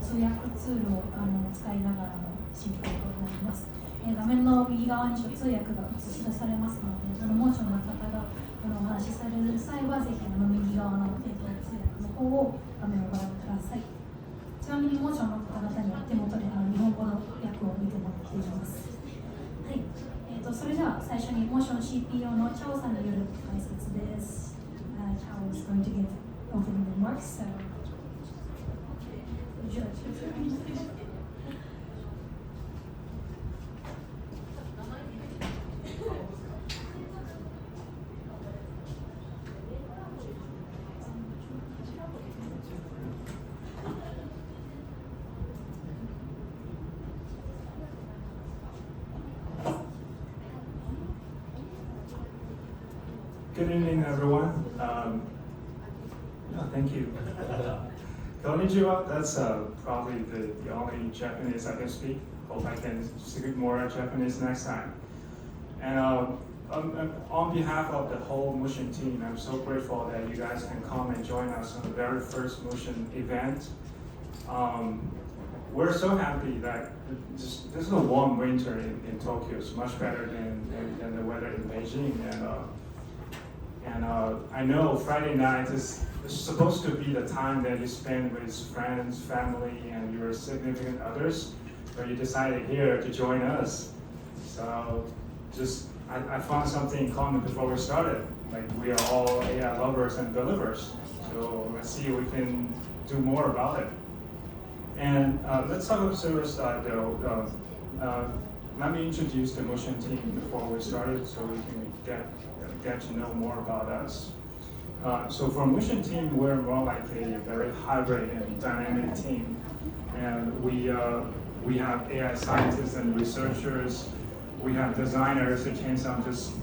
通訳ツールを使いながらの進行となります。画面の右側に通訳が映し出されますので、モーションの方がお話しされる際は、ぜひ右側の、通訳の方を画面をご覧ください。ちなみにモーションの方々には手元で日本語の訳を見てもらっています。はい、それでは最初にモーション CPO のチャオさんによる解説です。チャオ is going to give opening remarks. So, would you like to Good evening, everyone. Thank you. Konnichiwa, that's probably the only Japanese I can speak. Hope I can speak more Japanese next time. And on behalf of the whole Mootion team, I'm so grateful that you guys can come and join us on the very first Mootion event. We're so happy that this is a warm winter in Tokyo. It's much better than the weather in Beijing. And I know Friday night is supposed to be the time that you spend with friends, family, and your significant others, but you decided here to join us. So I found something in common before we started. Like, we are all AI lovers and believers. So let's see if we can do more about it. And let's talk about serious though. Let me introduce the Mootion team before we started, so we can get to know more about us. So for Mootion team, we're more like a very hybrid and dynamic team, and we have AI scientists and researchers. We have designers. Chen-san just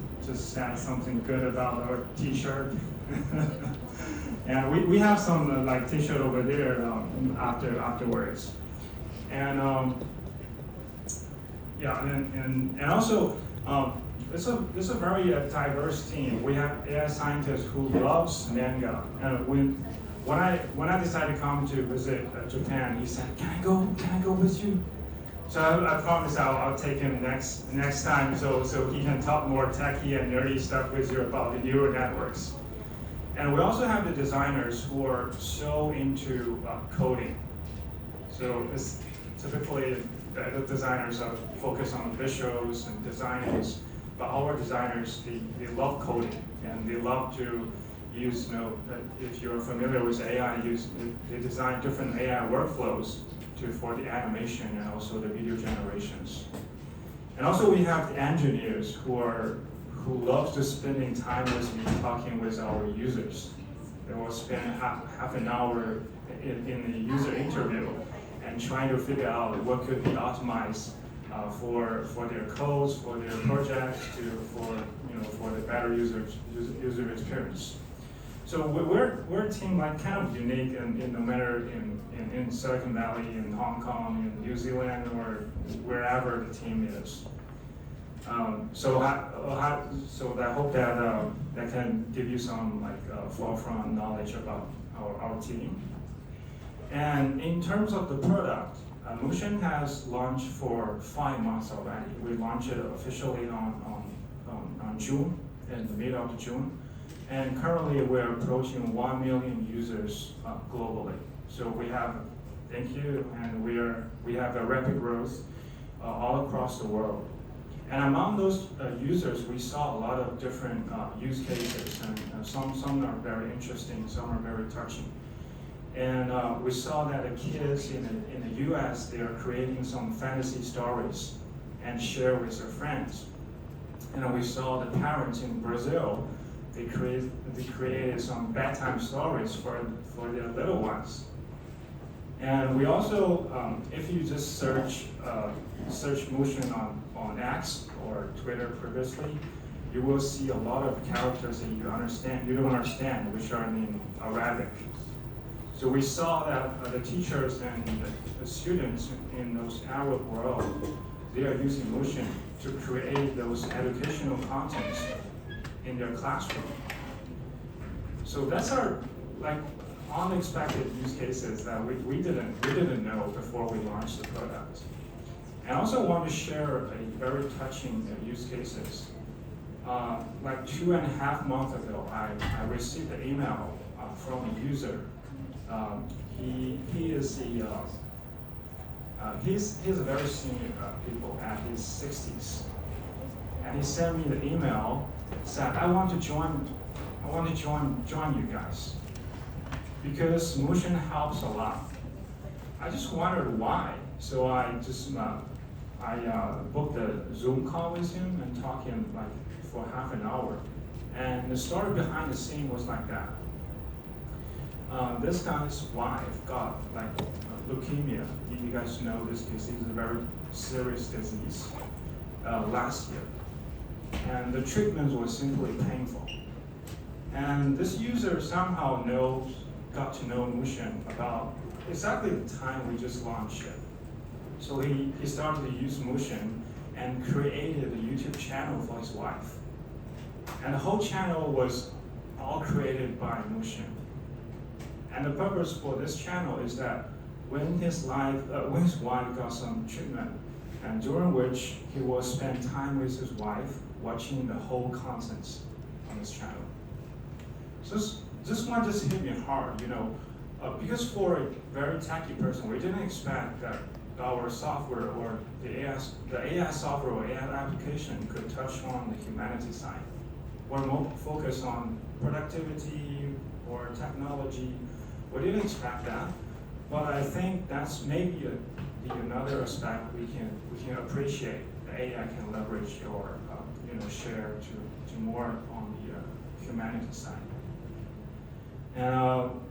said something good about our T-shirt, and we have some like T-shirt over there afterwards, and and also. It's a very diverse team. We have AI scientists who loves manga. And when I decided to come to visit Japan, he said, "Can I go with you?" So I promised I'll take him next time, so he can talk more techie and nerdy stuff with you about the neural networks. And we also have the designers who are so into coding. So it's typically the designers are focused on visuals and designs. But our designers, they love coding, and they love to use, if you're familiar with AI, they design different AI workflows for the animation and also the video generations. And also we have the engineers who love to spending time with me talking with our users. They will spend half an hour in the user interview and trying to figure out what could be optimized for their codes, for their projects, for the better user experience. So we're a team like kind of unique in no matter in Silicon Valley, in Hong Kong, in New Zealand, or wherever the team is. So I hope that can give you some forefront knowledge about our team. And in terms of the product, Mootion has launched for 5 months already. We launched it officially on June, in the middle of June. And currently we're approaching 1 million users globally. So thank you, and we have a rapid growth all across the world. And among those users, we saw a lot of different use cases, and some are very interesting, some are very touching. And we saw that the kids in the US, they are creating some fantasy stories and share with their friends. And we saw the parents in Brazil, they created some bedtime stories for their little ones. And we also, if you just search Mootion on X or Twitter previously, you will see a lot of characters that you don't understand, which are in Arabic. So we saw that the teachers and the students in those Arab world, they are using Mootion to create those educational contents in their classroom. So that's unexpected use cases that we didn't know before we launched the product. And I also want to share a very touching use cases. Like 2.5 months ago, I received an email from a user. He's a very senior people at his 60s, and he sent me the email, said, I want to join you guys because Mootion helps a lot. I just wondered why, so I just booked a Zoom call with him and talked him like for half an hour, and the story behind the scene was like that. This guy's wife got like leukemia. You guys know this disease is a very serious disease last year. And the treatment was simply painful. And this user somehow got to know Mootion about exactly the time we just launched it. So he started to use Mootion and created a YouTube channel for his wife. And the whole channel was all created by Mootion. And the purpose for this channel is that when his wife got some treatment, and during which he will spend time with his wife watching the whole contents on his channel. So this one just hit me hard, because for a very techy person, we didn't expect that our software or the AI software or AI application could touch on the humanity side. We're more focused on productivity or technology. We didn't expect that. But I think that's maybe another aspect we can appreciate. The AI can leverage or share to more on the humanity side. And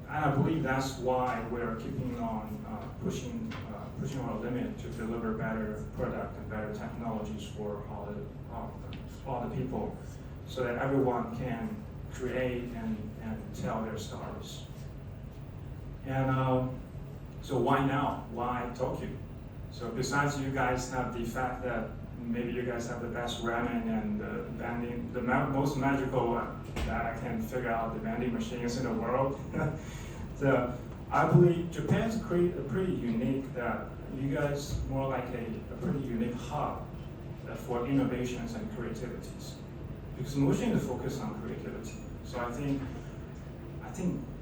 I believe that's why we're keeping on pushing our limit to deliver better product and better technologies for all the people, so that everyone can create and tell their stories. And so why now? Why Tokyo? So besides you guys have the fact that maybe you guys have the best ramen and the most magical that I can figure out the vending machines in the world. So I believe Japan's pretty unique, that you guys more like a pretty unique hub for innovations and creativities. Because Mootion is focused on creativity. So I think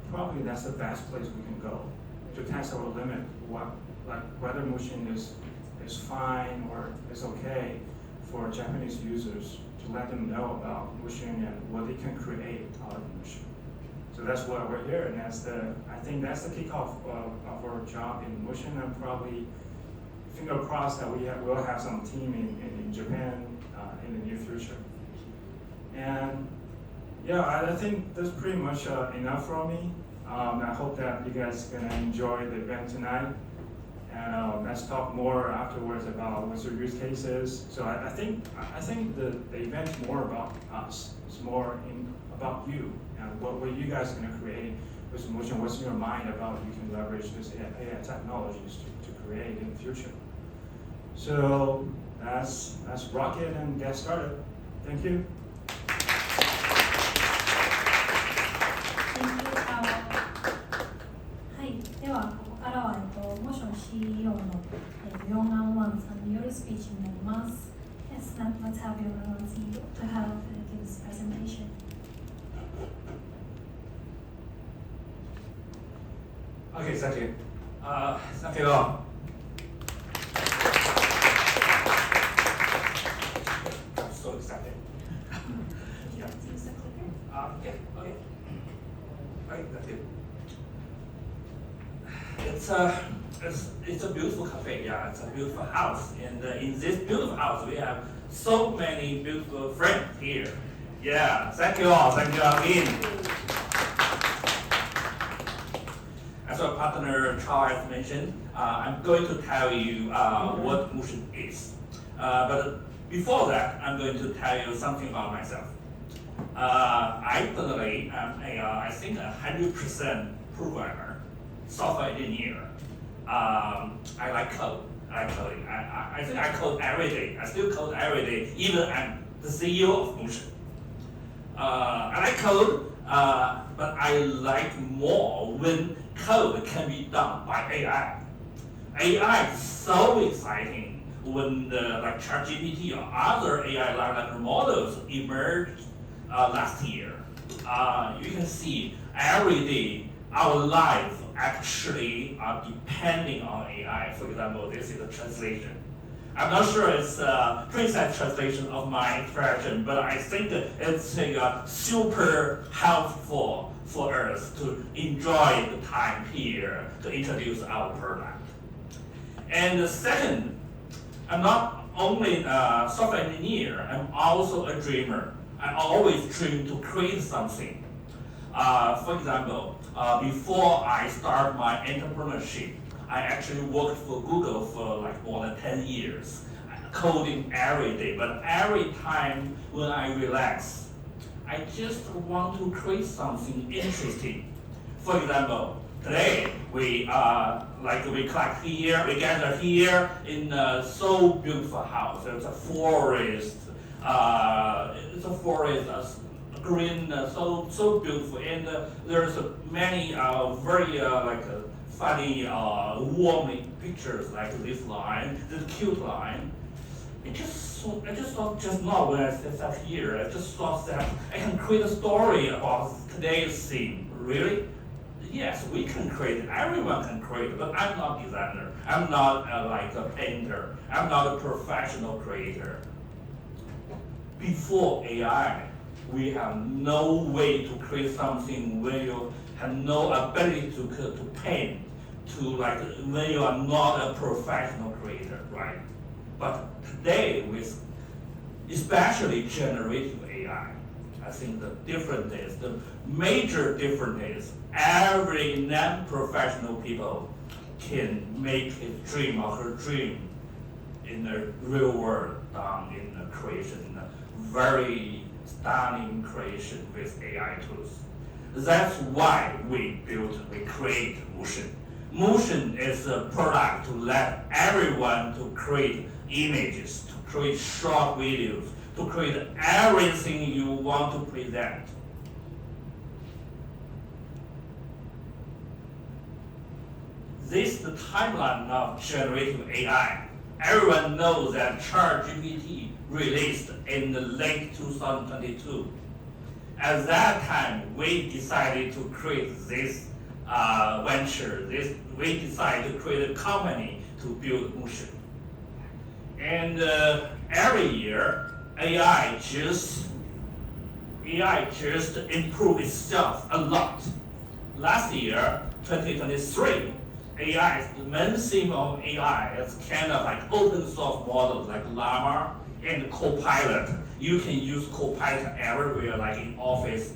probably that's the best place we can go to test our limit, whether Mootion is fine or is okay for Japanese users, to let them know about Mootion and what they can create out of Mootion. So that's why we're here, and I think that's the kickoff of our job in Mootion, and probably finger crossed that we'll have some team in Japan in the near future. And yeah, I think that's pretty much enough from me. I hope that you guys are gonna enjoy the event tonight, and let's talk more afterwards about what's your use cases. So I think the event's more about us. It's more about you and what you guys are gonna create with Mootion. What's in your mind about you can leverage this AI technologies to create in the future. So let's rock it and get started. Thank you. CEO のヨン・アン・ワンさんによるスピーチになります。Yes, let's have Yong An Wan CEO to give this presentation. Okay, thank you. Thank you all. I'm so excited. Yeah. Use the clicker. Yeah, okay. Right, thank you. It's a beautiful cafe, yeah, it's a beautiful house. And in this beautiful house, we have so many beautiful friends here. Yeah, thank you all again. As our partner Charles mentioned, I'm going to tell you what Mootion is. But before that, I'm going to tell you something about myself. I personally am I think 100% programmer, software engineer. I like code. I think I code every day. I still code every day, even I'm the CEO of Mootion. I like code. but I like more when code can be done by AI. AI is so exciting when like ChatGPT or other AI language models emerged last year. You can see every day our life actually are depending on AI. For example, this is a translation. I'm not sure it's a precise translation of my expression, but I think it's super helpful for us to enjoy the time here to introduce our product. And the second, I'm not only a software engineer, I'm also a dreamer. I always dream to create something. For example, before I start my entrepreneurship, I actually worked for Google for like more than 10 years, coding every day. But every time when I relax, I just want to create something interesting. For example, today we collect here, we gather here in a so beautiful house. There's a forest. It's a forest, green, so beautiful, and there's many very funny, warming pictures like this line, this cute line. I just thought just now when I sat here, I just thought that I can create a story about today's theme. Really? Yes, we can create it. Everyone can create it, but I'm not a designer. I'm not like a painter. I'm not a professional creator. Before AI, we have no way to create something when you have no ability to paint, when you are not a professional creator, right? But today, with especially generative AI, I think the major difference is every non-professional people can make his dream or her dream in the real world done in the creation, very stunning creation with AI tools. That's why we create Mootion. Mootion is a product to let everyone to create images, to create short videos, to create everything you want to present. This is the timeline of generative AI. Everyone knows that ChatGPT released in the late 2022. At that time, we decided to create this venture. We decided to create a company to build Mootion. And every year, AI just improves itself a lot. Last year, 2023, AI, the main theme of AI is kind of like open source models like Llama and Copilot. You can use Copilot everywhere, like in Office,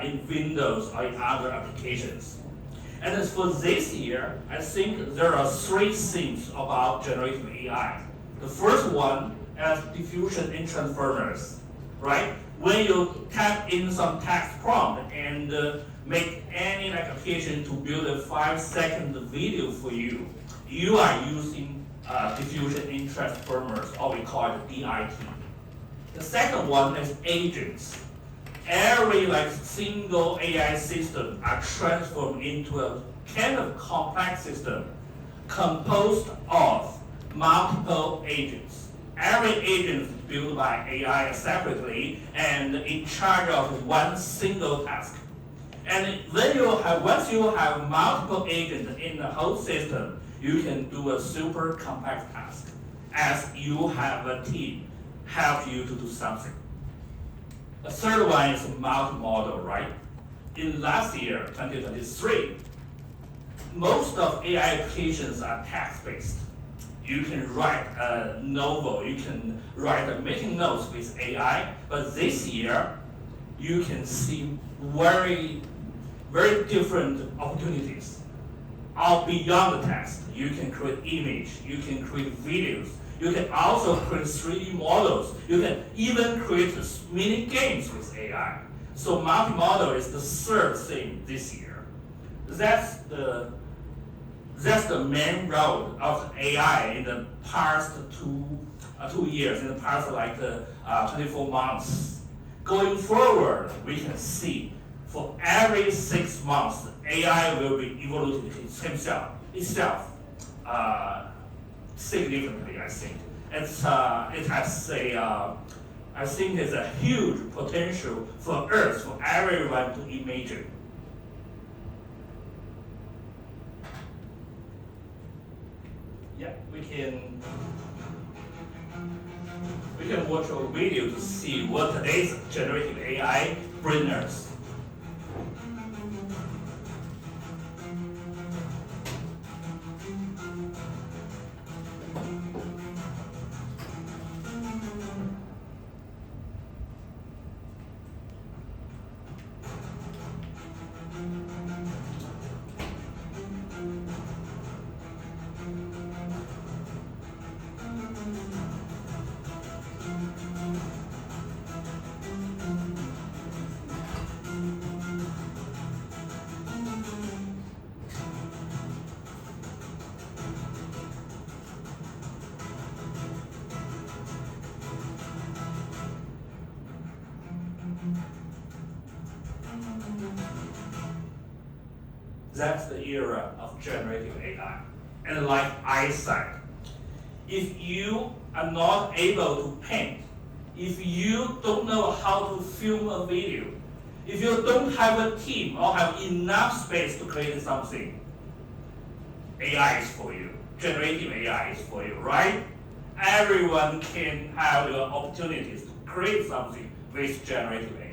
in Windows, or in other applications. And as for this year, I think there are three themes about generative AI. The first one is diffusion in transformers, right? When you type in some text prompt and make any application to build a 5-second video for you, you are using diffusion in transformers, or we call it DIT. The second one is agents. Every single AI system are transformed into a kind of complex system composed of multiple agents. Every agent is built by AI separately and in charge of one single task. And once you have multiple agents in the whole system, you can do a super complex task as you have a team help you to do something. The third one is multimodal, right? In last year, 2023, most of AI applications are text-based. You can write a novel, you can write a meeting notes with AI, but this year, you can see very, very different opportunities. All beyond the text, you can create image, you can create videos, you can also create 3D models. You can even create mini games with AI. So multimodal is the third thing this year. That's the main role of AI in the past 2 years, in the past 24 months. Going forward, we can see for every 6 months, AI will be evolving itself significantly, I think. It has I think it's a huge potential for Earth, for everyone to imagine. Yeah, we can watch a video to see what today's generative AI brings us. That's the era of generative AI. And like I said, if you are not able to paint, if you don't know how to film a video, if you don't have a team or have enough space to create something, AI is for you. Generative AI is for you, right? Everyone can have the opportunities to create something with generative AI.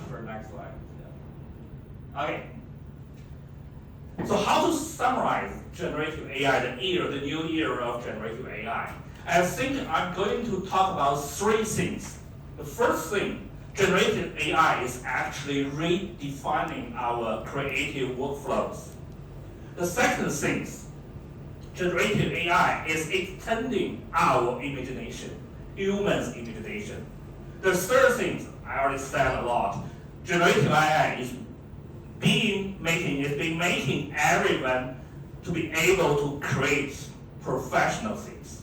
For next slide. Yeah. Okay. So how to summarize generative AI, the new era of generative AI? I think I'm going to talk about 3 things. The first thing, generative AI is actually redefining our creative workflows. The second thing, generative AI is extending our imagination, humans' imagination. The third thing, I already said a lot, generative AI is making everyone to be able to create professional things.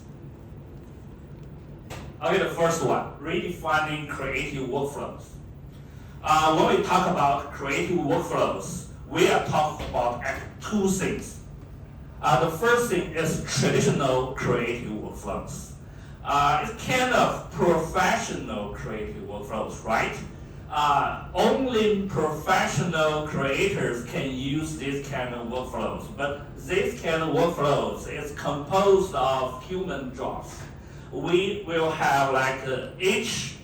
Okay, the first one, redefining creative workflows. When we talk about creative workflows, we are talking about 2 things. The first thing is traditional creative workflows. It's kind of professional creative workflows, right? Only professional creators can use this kind of workflows, but this kind of workflows is composed of human jobs. We will have like each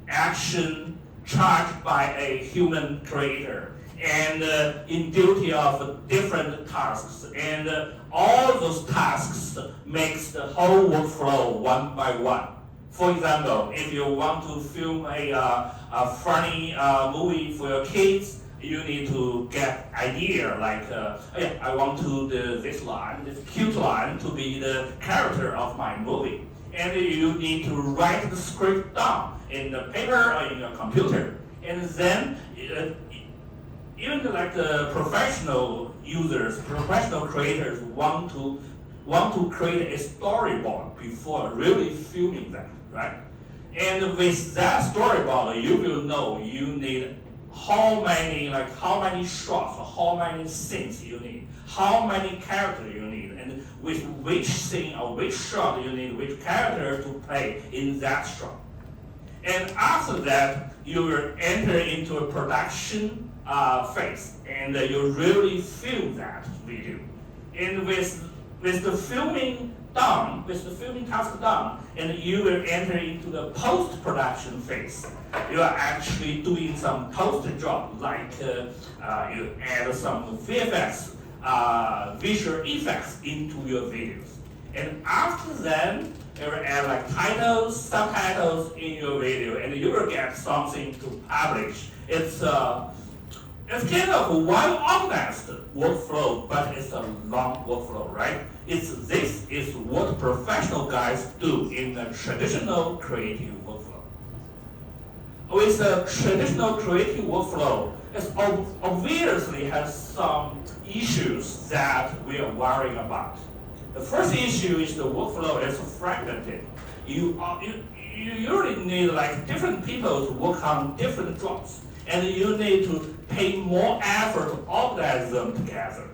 action charged by a human creator and in duty of different tasks, and all those tasks makes the whole workflow one by one. For example, if you want to film a funny movie for your kids, you need to get idea like, I want to this line, this cute line to be the character of my movie. And you need to write the script down in the paper or in your computer. And then, even like the professional users, professional creators want to create a storyboard before really filming that, right? And with that storyboard, you will know you need how many shots, how many scenes you need, how many characters you need, and with which scene or which shot you need which character to play in that shot. And after that, you will enter into a production phase, and you really film that video. And with the filming done, with the filming task done, and you will enter into the post-production phase. You are actually doing some post job, like you add some VFX, visual effects into your videos. And after that, you will add like titles, subtitles in your video, and you will get something to publish. It's kind of a well-organized workflow, but it's a long workflow, right? This is what professional guys do in the traditional creative workflow. With the traditional creative workflow, it obviously has some issues that we are worrying about. The first issue is the workflow is fragmented. you usually need like different people to work on different jobs, and you need to pay more effort to organize them together.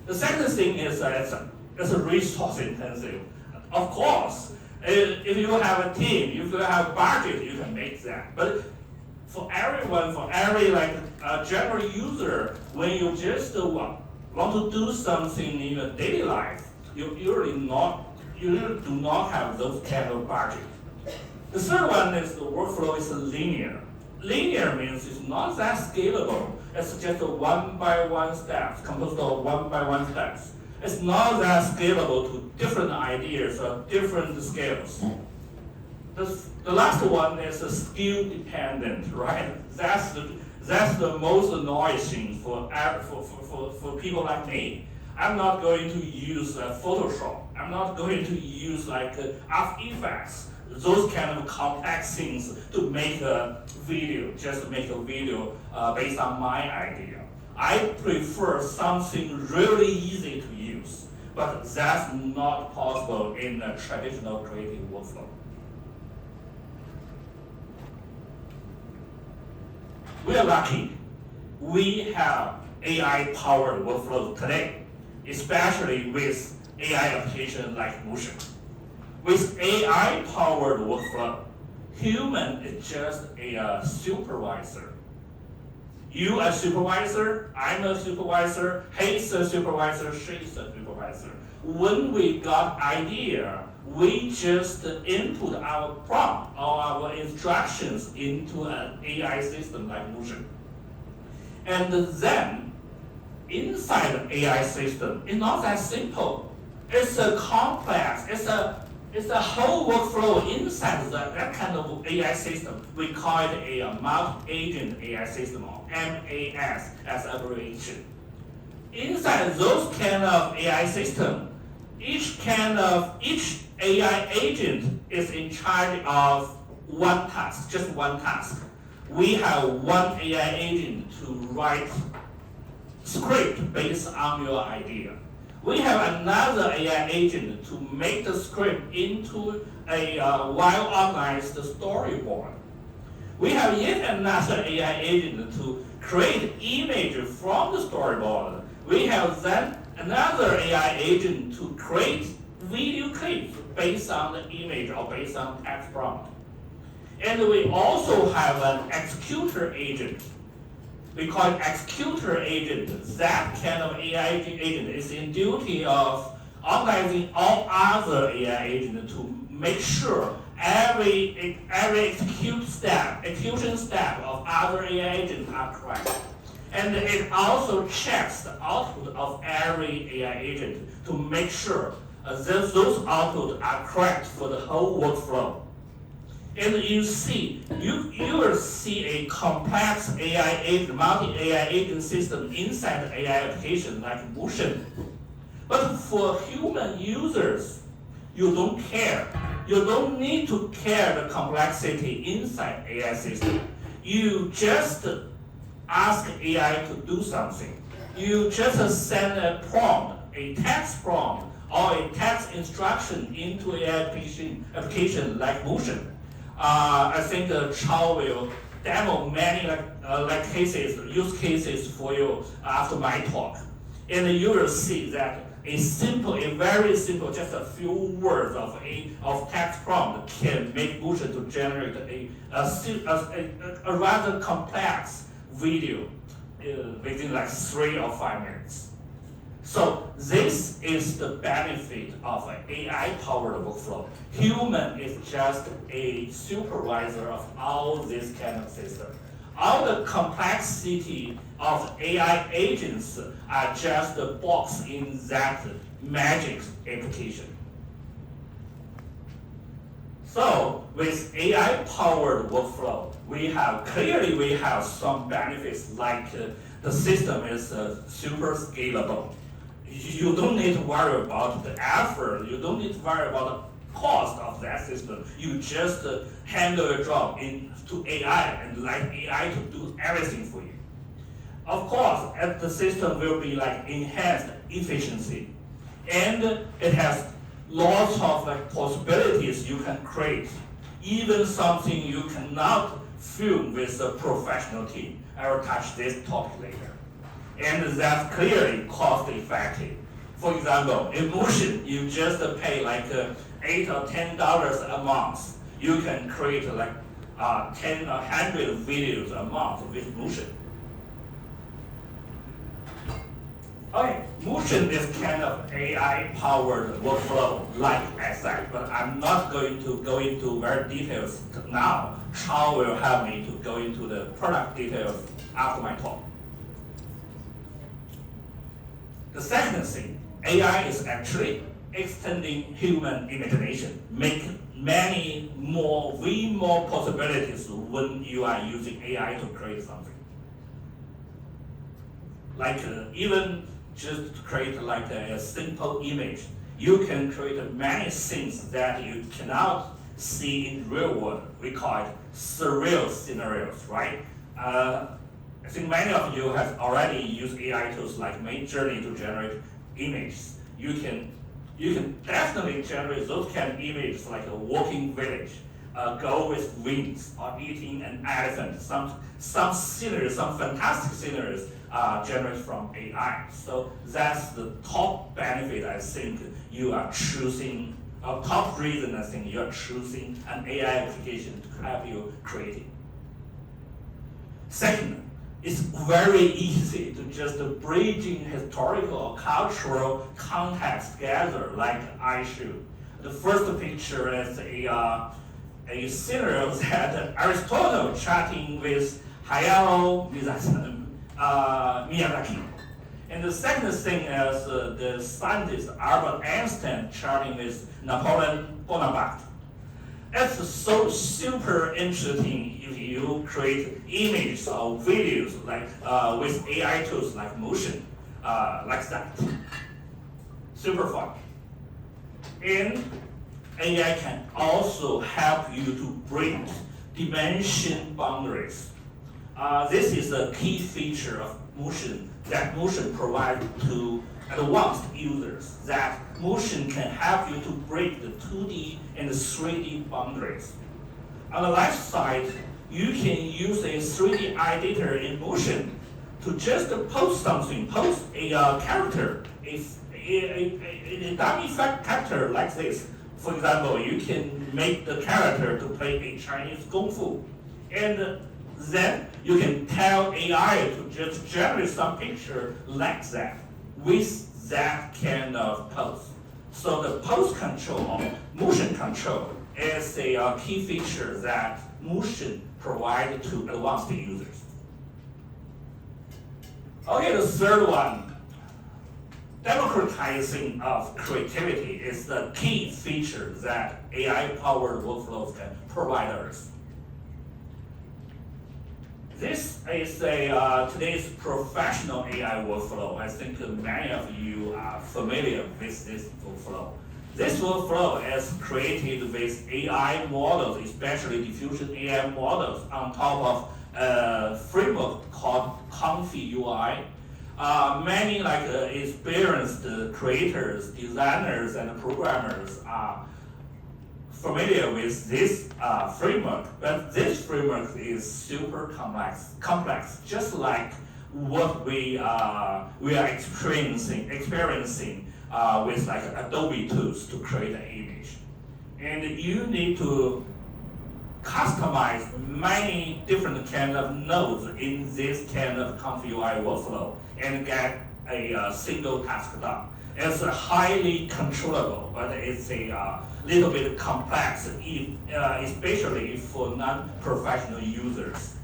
The second thing is it's a resource intensive. Of course, if you have a team, if you have a budget, you can make that. But for everyone, for every general user, when you just want to do something in your daily life, you usually do not have those kind of budget. The third one is the workflow is linear. Linear means it's not that scalable. It's just a one-by-one steps, composed of one-by-one steps. It's not that scalable to different ideas or different scales. The last one is skill dependent, right? That's the most annoying thing for people like me. I'm not going to use Photoshop. I'm not going to use After Effects, those kind of complex things to make a video, just to make a video based on my idea. I prefer something really easy to use, but that's not possible in a traditional creative workflow. We are lucky. We have AI-powered workflows today, especially with AI applications like Mootion. With AI-powered workflow, human is just a supervisor. You a supervisor, I'm a supervisor, he's a supervisor, she's a supervisor. When we got idea, we just input our prompt or our instructions into an AI system like Mootion. And then, inside the AI system, it's not that simple. It's a complex, it's a whole workflow inside that kind of AI system. We call it a multi-agent AI system, or MAS as abbreviation. Inside those kind of AI system, each AI agent is in charge of one task, just one task. We have one AI agent to write script based on your idea. We have another AI agent to make the script into a well-organized storyboard. We have yet another AI agent to create image from the storyboard. We have then another AI agent to create video clips based on the image or based on text prompt. And we also have an executor agent. We call it executor agent. That kind of AI agent is in duty of organizing all other AI agents to make sure every execution step of other AI agents are correct. And it also checks the output of every AI agent to make sure those outputs are correct for the whole workflow. And you will see a complex AI agent, multi-AI agent system inside the AI application like Mootion. But for human users, you don't care. You don't need to care the complexity inside AI system. You just ask AI to do something. You just send a prompt, a text prompt, or a text instruction into AI application like Mootion. I think Chao will demo many use cases for you after my talk. And you will see that a very simple, just a few words of text prompt can make Mootion to generate a rather complex video within 3 or 5 minutes. So this is the benefit of an AI-powered workflow. Human is just a supervisor of all this kind of system. All the complexity of AI agents are just a box in that magic application. So with AI-powered workflow, we have some benefits like the system is super scalable. You don't need to worry about the effort. You don't need to worry about the cost of that system. You just handle your job to AI and let AI to do everything for you. Of course, the system will be enhanced efficiency, and it has lots of like possibilities you can create, even something you cannot film with a professional team. I will touch this topic later. And that's clearly cost effective. For example, in Mootion, you just pay like $8 or $10 a month. You can create like 10 or 100 videos a month with Mootion. Okay, Mootion is kind of AI-powered workflow, like I said, but I'm not going to go into very details now. Chao will help me to go into the product details after my talk. The second thing, AI is actually extending human imagination, making way more possibilities when you are using AI to create something. Like even just to create like a simple image, you can create many things that you cannot see in real world. We call it surreal scenarios, right? I think many of you have already used AI tools like Midjourney to generate images. You can definitely generate those kind of images like a walking village, a girl with wings, or eating an elephant. Some sceneries, some fantastic sceneries generated from AI. So that's the top benefit I think you are choosing, or top reason I think you are choosing an AI application to help you create it. Second, it's very easy to just bridging historical or cultural context together like I should. The first picture is a scenario that Aristotle chatting with Hayao Miyazaki. And the second thing is the scientist Albert Einstein chatting with Napoleon Bonaparte. It's so super interesting if you create images or videos like with AI tools like Mootion, like that. Super fun. And AI can also help you to break dimension boundaries. This is a key feature of Mootion that Mootion provides to advanced users, that Mootion can help you to break the 2D and the 3D boundaries. On the left side, you can use a 3D editor in Mootion to just post something, post a character, a dummy character like this. For example, you can make the character to play a Chinese Kung Fu. And then you can tell AI to just generate some picture like that with that kind of pose. So the pose control or motion control is a key feature that Mootion provides to advanced users. Okay, the third one, democratizing of creativity is the key feature that AI-powered workflows can provide us. This is today's professional AI workflow. I think many of you are familiar with this workflow. This workflow is created with AI models, especially diffusion AI models, on top of a framework called Comfy UI. Many experienced creators, designers, and programmers are familiar with this framework, but this framework is super complex, just like what we are experiencing with like Adobe tools to create an image. And you need to customize many different kind of nodes in this kind of Comfy UI workflow and get a single task done. It's highly controllable, but it's a little bit complex, especially for non-professional users.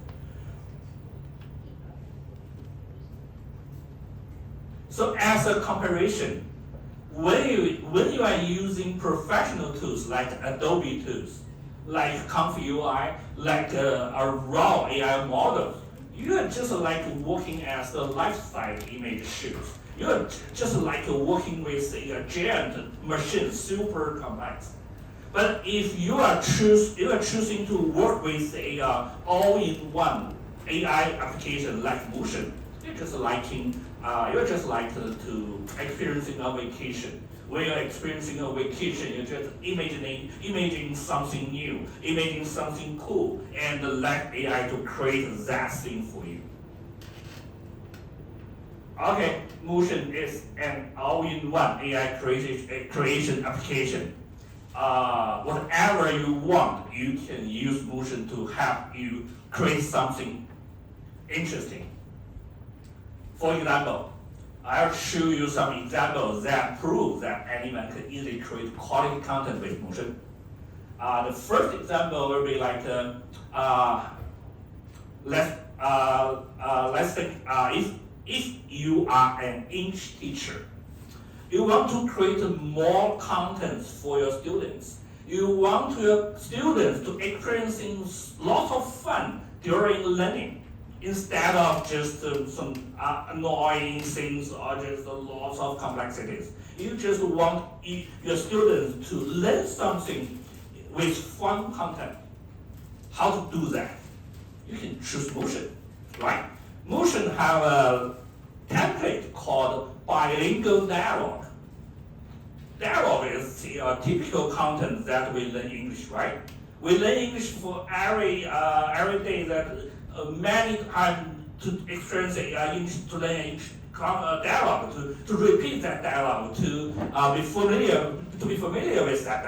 So as a comparison, when you are using professional tools like Adobe tools, like Comfy UI, like a raw AI model, you are just like working as the lifestyle image shoots. You're just like working with a giant machine, super complex. But if you are choosing to work with a all-in-one AI application like Mootion, you're just liking you're just like to experiencing a vacation. When you're experiencing a vacation, you're just imagining something new, imagining something cool, and let AI to create that thing for you. Okay, Mootion is an all-in-one AI creation application. Whatever you want, you can use Mootion to help you create something interesting. For example, I'll show you some examples that prove that anyone can easily create quality content with Mootion. The first example will be like, let's think if you are an English teacher, you want to create more content for your students. You want your students to experiencing lots of fun during learning, instead of just some annoying things or just lots of complexities. You just want your students to learn something with fun content. How to do that? You can choose Mootion, right? Mootion have a template called bilingual dialogue. Dialogue is the typical content that we learn English, right? We learn English for every day that many times to experience English, to learn English dialogue, to repeat that dialogue, to be familiar with that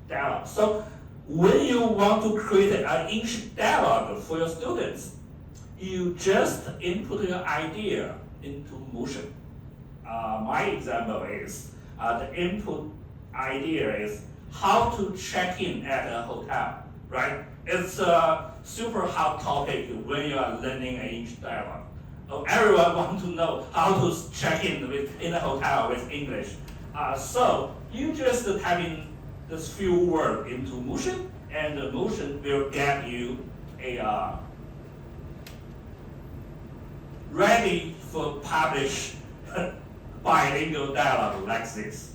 dialogue. So when you want to create an English dialogue for your students, you just input your idea into Mootion. My example is the input idea is how to check in at a hotel, right? It's a super hot topic when you are learning an English dialogue. Everyone wants to know how to check in a hotel with English. So you just type in this few words into Mootion, and the Mootion will get you a ready for publish bilingual dialogue like this.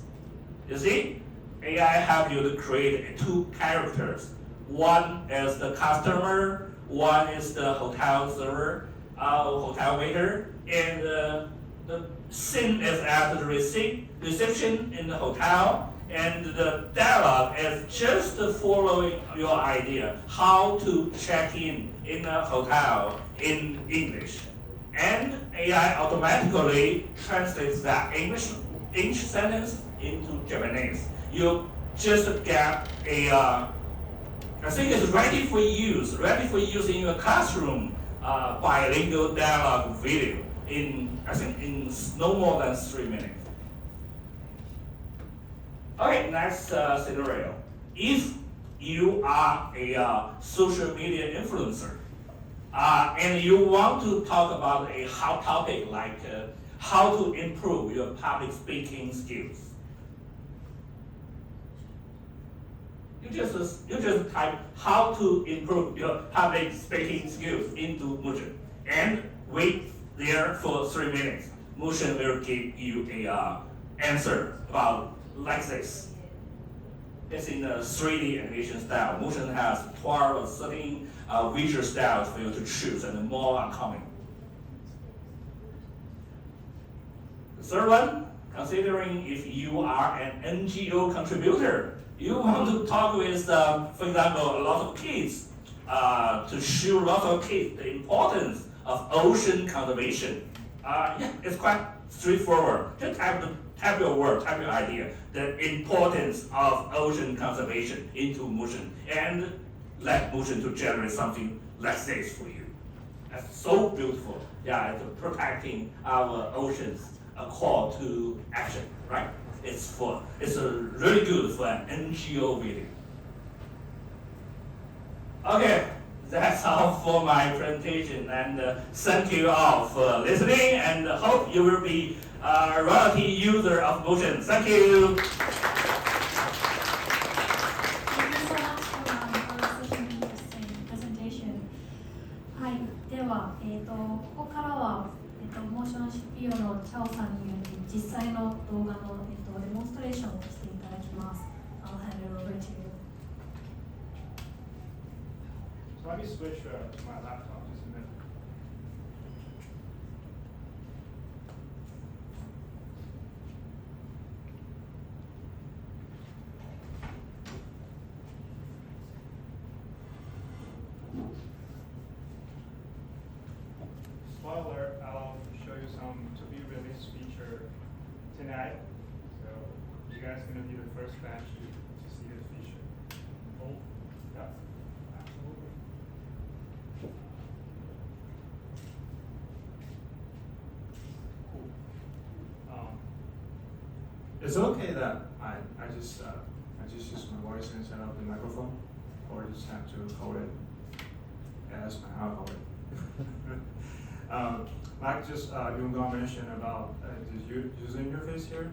You see, AI help you to create two characters. One is the customer, one is the hotel server, hotel waiter, and the scene is at the reception in the hotel, and the dialogue is just following your idea how to check in a hotel in English. And AI automatically translates that English sentence into Japanese. You just get I think it's ready for use in your classroom bilingual dialogue video in no more than 3 minutes. Okay, next scenario. If you are a social media influencer, and you want to talk about a hot topic like how to improve your public speaking skills. You just type how to improve your public speaking skills into Mootion and wait there for 3 minutes. Mootion will give you a answer about like this. It's in a 3D animation style. Mootion has 12 or 13 visual styles for you to choose, and more are coming. The third one, considering if you are an NGO contributor, you want to talk with, for example, a lot of kids, to show a lot of kids the importance of ocean conservation. Yeah, it's quite straightforward. Just type your word, type your idea, the importance of ocean conservation into Mootion, and let Mootion to generate something like this for you. That's so beautiful. Yeah, it's protecting our oceans, a call to action, right? It's really good for an NGO video. Okay, that's all for my presentation, and thank you all for listening, and hope you will be a royalty user of Mootion. Thank you. Thank you so much for such an interesting presentation. はい、では、ここからは、モーション CPO のチャオさんにより実際の動画の、デモンストレーションをしていただきます。I'll hand it over to you. So let me switch to my laptop just a minute. tonight. So you guys are going to be the first batch to see this feature. Cool? Yeah, absolutely. Cool. Is it okay that I just use my voice instead of the microphone, or just have to hold it? Yeah, that's fine. I'll hold it. Like just Yungang mentioned about the user interface here.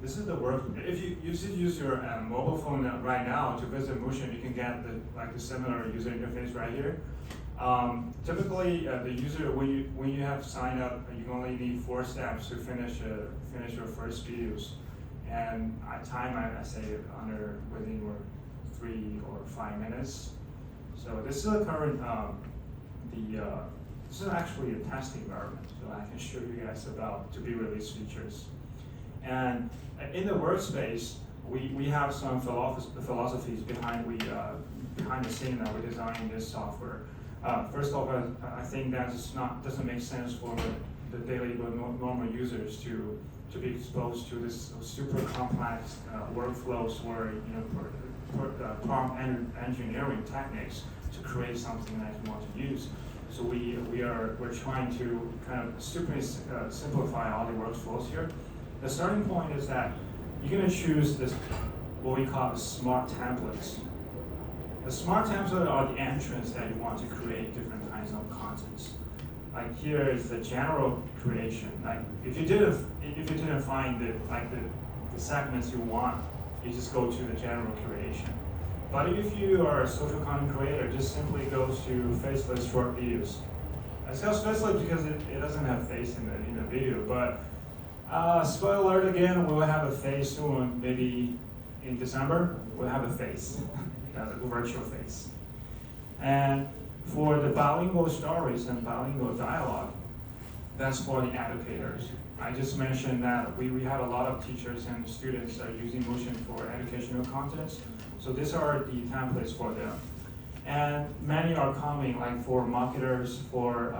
This is the work. If you use your mobile phone right now to visit Mootion, you can get the similar user interface right here. Typically, the user when you have signed up, you only need 4 steps to finish your first videos, and I say within 3 or 5 minutes. So this is the current this is actually a test environment, so I can show you guys about to be released features. And in the workspace, we have some philosophies behind the scene that we're designing this software. First of all, I think that doesn't make sense for the daily normal users to be exposed to this super complex workflows or prompt engineering techniques to create something that you want to use. So we're trying to kind of super simplify all the workflows here. The starting point is that you're going to choose this what we call the smart templates. The smart templates are the entrance that you want to create different kinds of contents. Like here is the general creation. Like if you didn't find the segments you want, you just go to the general creation. But if you are a social content creator, just simply goes to faceless short videos. I say faceless because it doesn't have face in the video, but spoiler alert again, we'll have a face soon, maybe in December, we'll have a face, a virtual face. And for the bilingual stories and bilingual dialogue, that's for the educators. I just mentioned that we have a lot of teachers and students that are using Mootion for educational contents. So these are the templates for them. And many are coming, like for marketers, for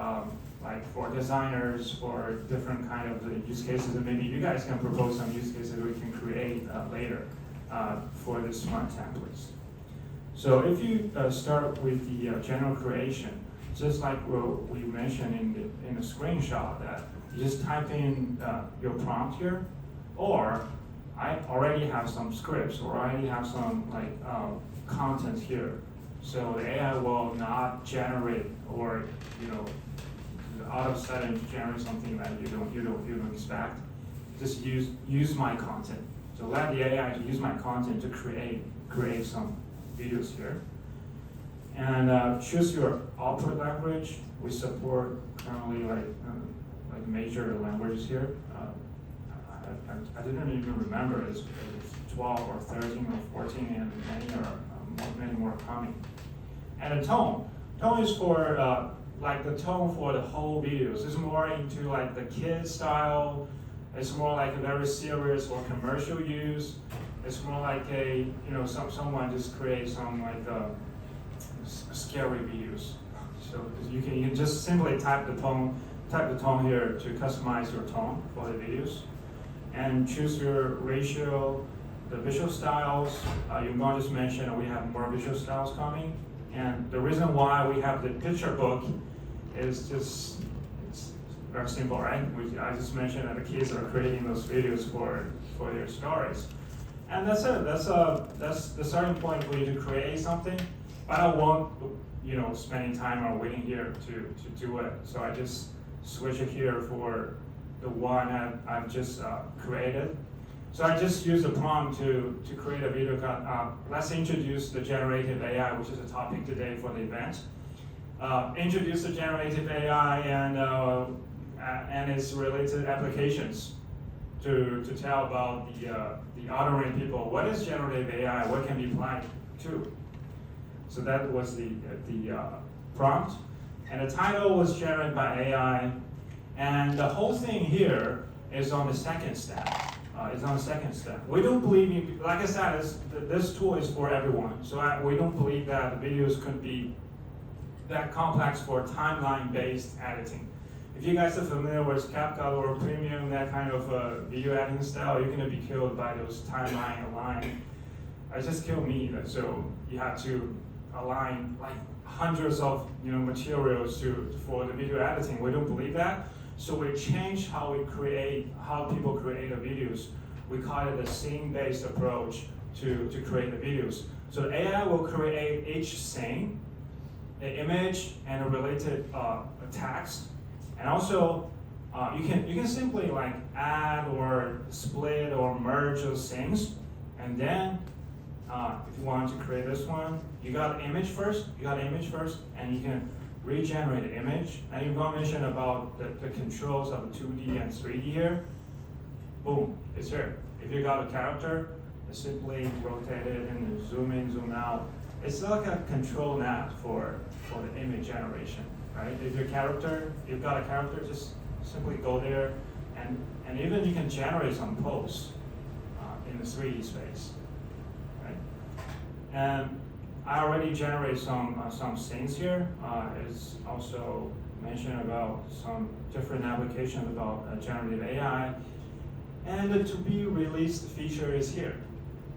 designers, for different kind of use cases, and maybe you guys can propose some use cases we can create later for the smart templates. So if you start with the general creation, just like we mentioned in the screenshot, that you just type in your prompt here, or I already have some scripts, or I already have some content here. So the AI will not generate, or out of sudden generate something that you don't expect. Just use my content. So let the AI to use my content to create some videos here. And choose your output language. We support currently like major languages here. I didn't even remember it's 12 or 13 or 14, and many more coming. And the tone is for the tone for the whole videos. It's more into like the kid style. It's more like a very serious or commercial use. It's more like someone just create some scary videos. So you can just simply type the tone here to customize your tone for the videos, and choose your ratio, the visual styles. Yungang just mentioned we have more visual styles coming, and the reason why we have the picture book is just it's very simple, right? I just mentioned that the kids are creating those videos for their stories, and that's it. That's the starting point for you to create something. But I won't, spending time or waiting here to do it. So I just switch it here for the one I've just created. So I just use a prompt to create a video. Let's introduce the generative AI, which is the topic today for the event. Introduce the generative AI and its related applications to tell about the ordinary people. What is generative AI? What can be applied to? So that was the prompt, and the title was generated by AI, and the whole thing here is on the second step. We don't believe, like I said, this tool is for everyone. So we don't believe that the videos could be that complex for timeline-based editing. If you guys are familiar with CapCut or Premium doing that kind of video editing style, you're gonna be killed by those timeline align. It just killed me. So you have to align like hundreds of materials for the video editing. We don't believe that. So we changed how people create the videos. We call it the scene-based approach to create the videos. So the AI will create each scene, an image, and a related text. And also, you can simply like add or split or merge those things. And then, if you want to create this one, you got image first, and you can regenerate the image. And you've got mention about the controls of 2D and 3D here. Boom, it's here. If you got a character, it's simply rotate it and zoom in, zoom out. It's like a control nav for the image generation, right? If you've got a character, just simply go there, and even you can generate some posts in the 3D space, right? And I already generated some scenes here. It's also mentioned about some different applications about generative AI. And the to be released feature is here.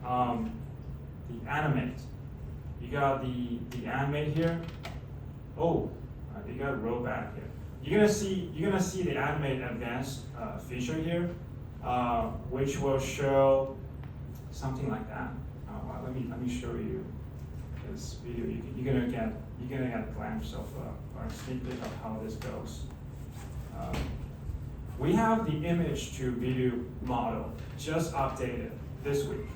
The animate. You got the animate here. Oh, you got rollback here. You're gonna see the animate advanced feature here, which will show something like that. Let me show you this video. You're gonna get a glimpse of or a sneak peek of how this goes. We have the image to video model just updated this week.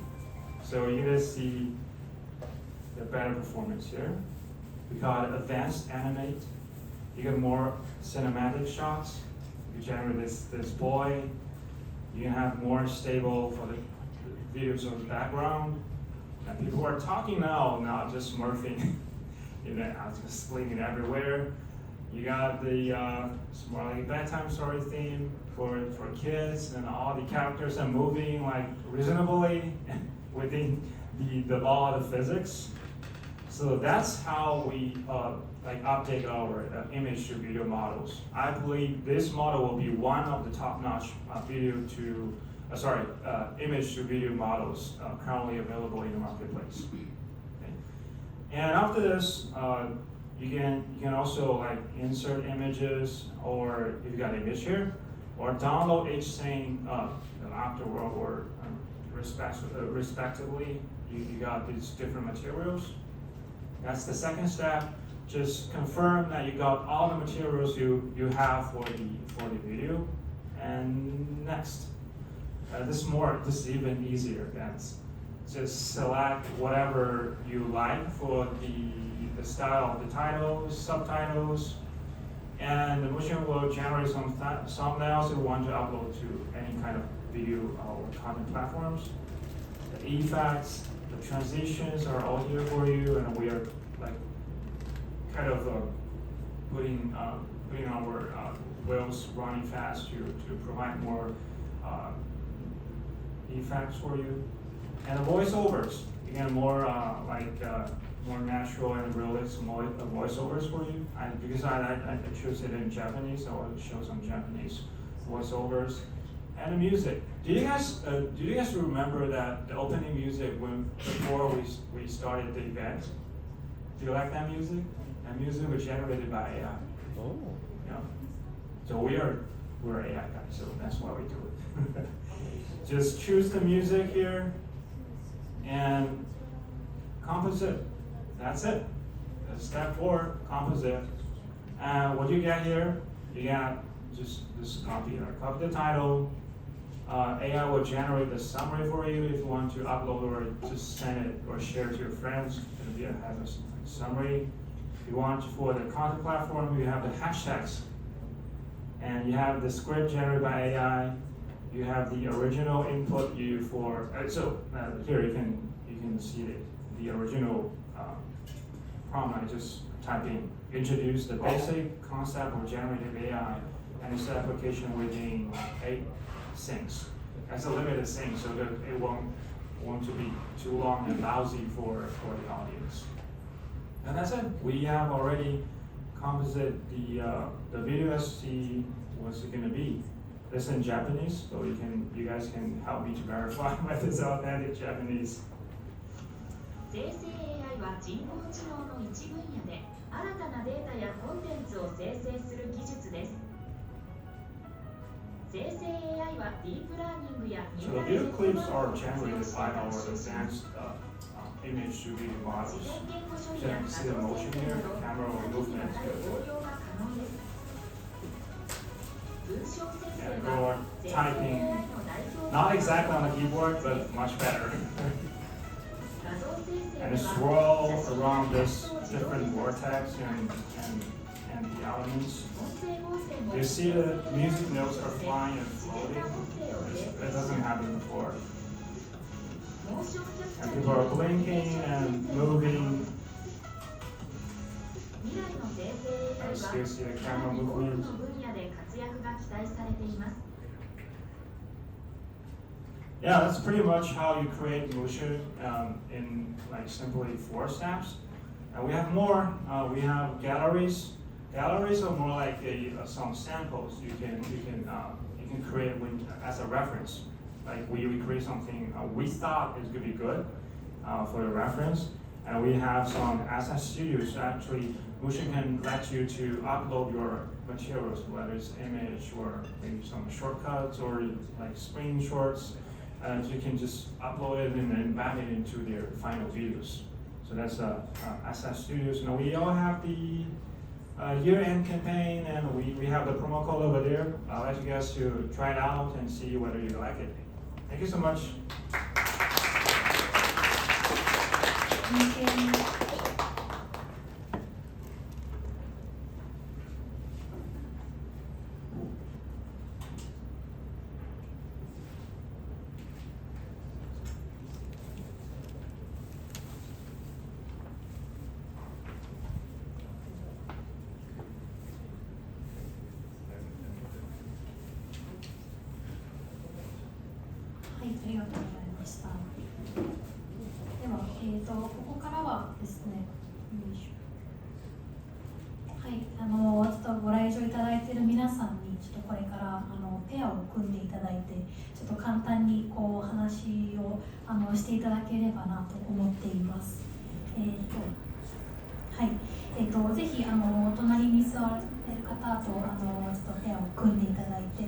So you're gonna see the better performance here. We got advanced animate. You get more cinematic shots. You generate this boy. You can have more stable for the videos of the background. And people are talking now, not just morphing. Just splitting everywhere. You got the it's more like a bedtime story theme for kids, and all the characters are moving like reasonably within the law of the physics. So that's how we update our image to video models. I believe this model will be one of the top-notch image to video models currently available in the marketplace. Okay. And after this, you can also like insert images, or if you got an image here, or download each thing afterward, or respectively. You got these different materials. That's the second step. Just confirm that you got all the materials you have for the video. And next, this is even easier. That's just select whatever you like for the style of the titles, subtitles, and the Mootion will generate some thumbnails you want to upload to any kind of video or content platforms. The effects, the transitions are all here for you, and we are like kind of putting our wheels running fast to provide more effects for you. And the voiceovers, again, more more natural and realistic voiceovers for you. Because I chose it in Japanese, so I'll show some Japanese voiceovers. And the music. Do you guys remember that the opening music before we started the event? Do you like that music? That music was generated by AI. Oh. Yeah. So we're AI guys, so that's why we do it. Just choose the music here and composite. That's it. That's step 4, composite. And what you get here, you get just this copy the title. AI will generate the summary for you if you want to upload or just send it or share to your friends. It has a summary. If you want for the content platform, you have the hashtags. And you have the script generated by AI. You have the original input here you can see the original prompt. I just type in introduce the basic concept of generative AI and its application within 8 things. That's a limited thing, so that it won't to be too long and lousy for the audience. And that's it. We have already composite the video as see what's it going to be. this in Japanese, so you guys can help me to verify whether it's authentic Japanese. 生成 AI は人工知能の一分野で新たなデータやコンテンツを生成する技術です。生成 AI はディープラーニングや So the video clips are generated by our advanced image to video models. So you can see the motion here, the camera movement. Yeah, go on typing, not exactly on the keyboard, but much better. And swirl around this different vortex and the elements. You see the music notes are flying and floating. It doesn't happen before. And people are blinking and moving. And still see the camera movement. Yeah, that's pretty much how you create Mootion in like simply 4 steps. And we have more. We have galleries. Galleries are more like some samples you can create as a reference. Like we create something we thought is gonna be good for the reference, and we have some asset studios. Actually, Mootion can let you to upload your materials, whether it's image or maybe some shortcuts or like screenshots, and you can just upload it and embed it into their final videos. So that's asset studios. Now we all have the year-end campaign, and we have the promo code over there. I'll let you guys to try it out and see whether you like it. Thank you so much. Thank you. はい、ありがとうございました。では、ここからはですね、よいしょ。はい、ちょっとご来場いただいている皆さんに、ちょっとこれからペアを組んでいただいて、ちょっと簡単にこう話をしていただければなと思っています。はい、ぜひ隣に座っている方とちょっとペアを組んでいただいて、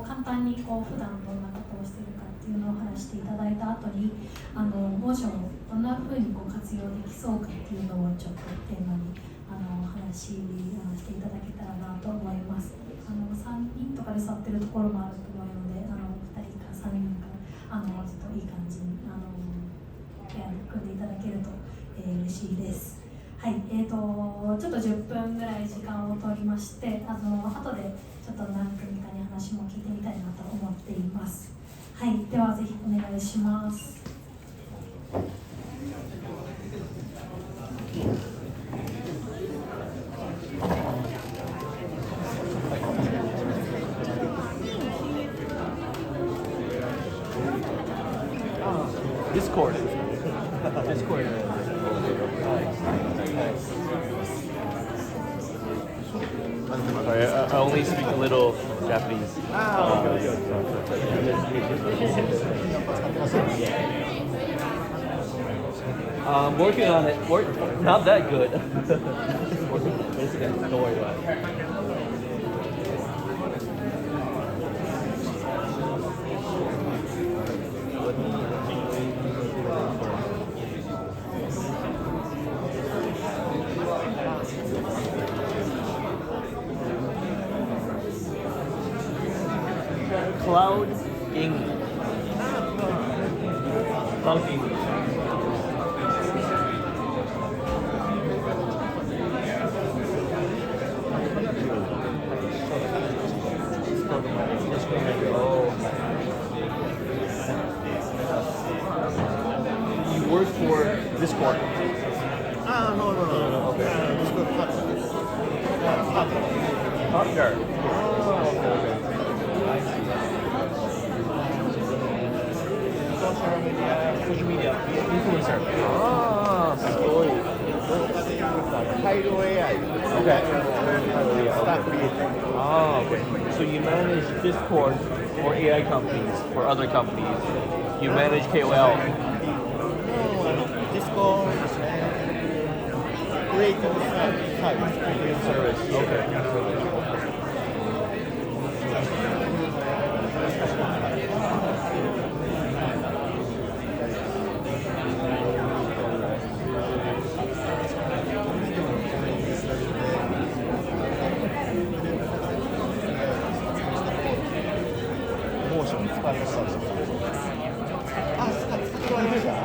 簡単にこう普段どんなことをしているかっていうのを話していただいた後にモーションをどんな風にこう活用できそうかっていうのをちょっとテーマに話していただけたらなと思います。3人とかで座ってるところもあると思うので、2人か3人かちょっといい感じにペアに組んでいただけると、嬉しいです。はい、ちょっと10分ぐらい時間を取りまして、後でちょっと何組かに話も聞いてみたいなと思っています。はい、ではぜひお願いします。Discord. Sorry, I only speak a little Japanese. I'm working on it. Not that good. It's okay. Don't worry about it. Cloud English. Cloud English. You work for Discord. No. Okay. Discord Partner. Oh, okay. Social media influencer. Story. Kairo AI. Okay. Star creator. Ah, okay. So you manage Discord for AI companies, for other companies. You manage KOL. Discord creative service. Okay. Mootion 使いましたでしょ。あ、使ってもらいました。あ、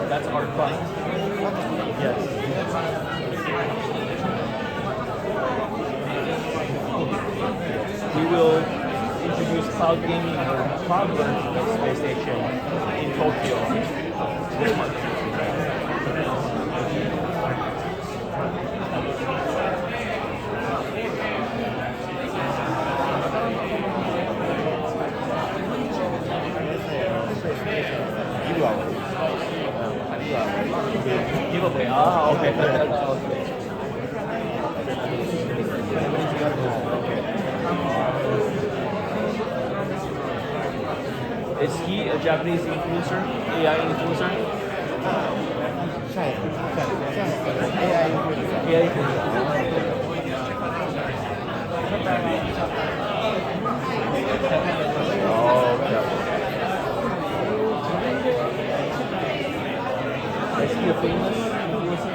That's our client. Yes. We will introduce cloud gaming or cloud learning space station in Tokyo this month. Giveaway. Ah, okay. Is he a Japanese influencer? AI influencer? AI influencer. Oh, okay. Is he a famous influencer?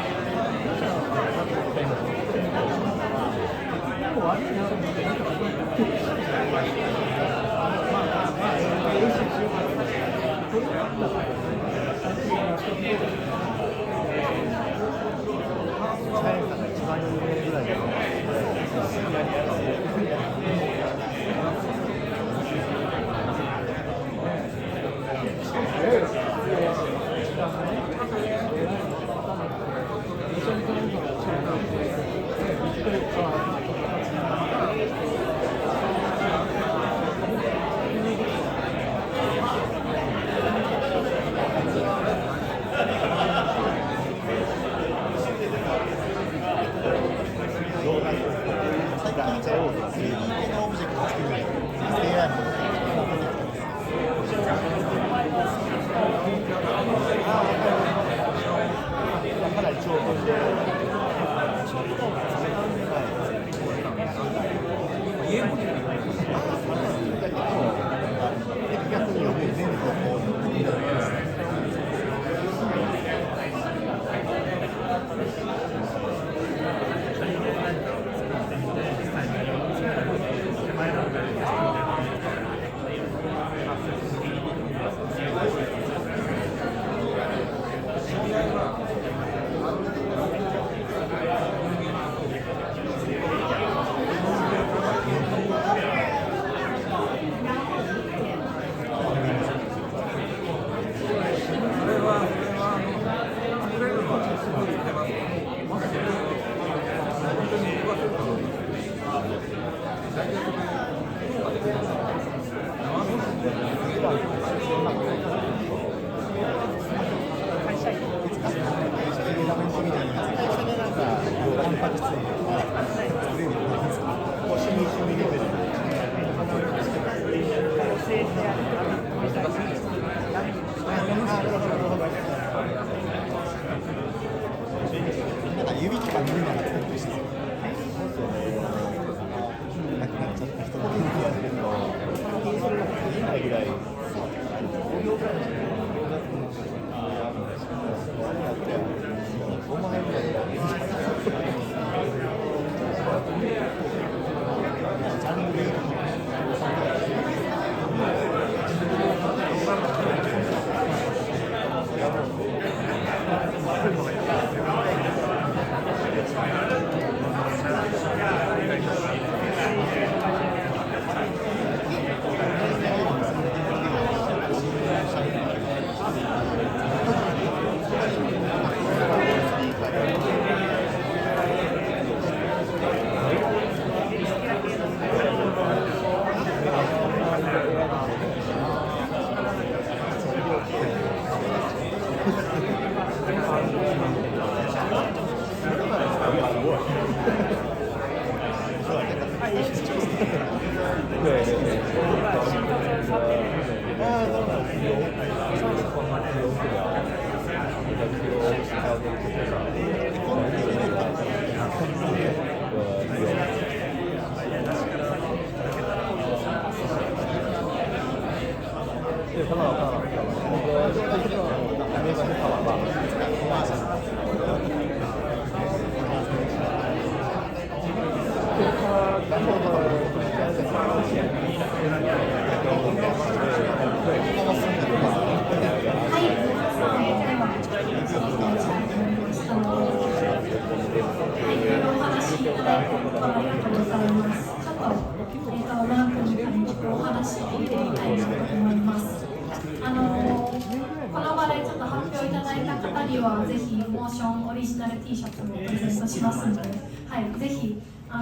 はぜひモーションオリジナル T シャツをプレゼントしますので、はい、ぜひお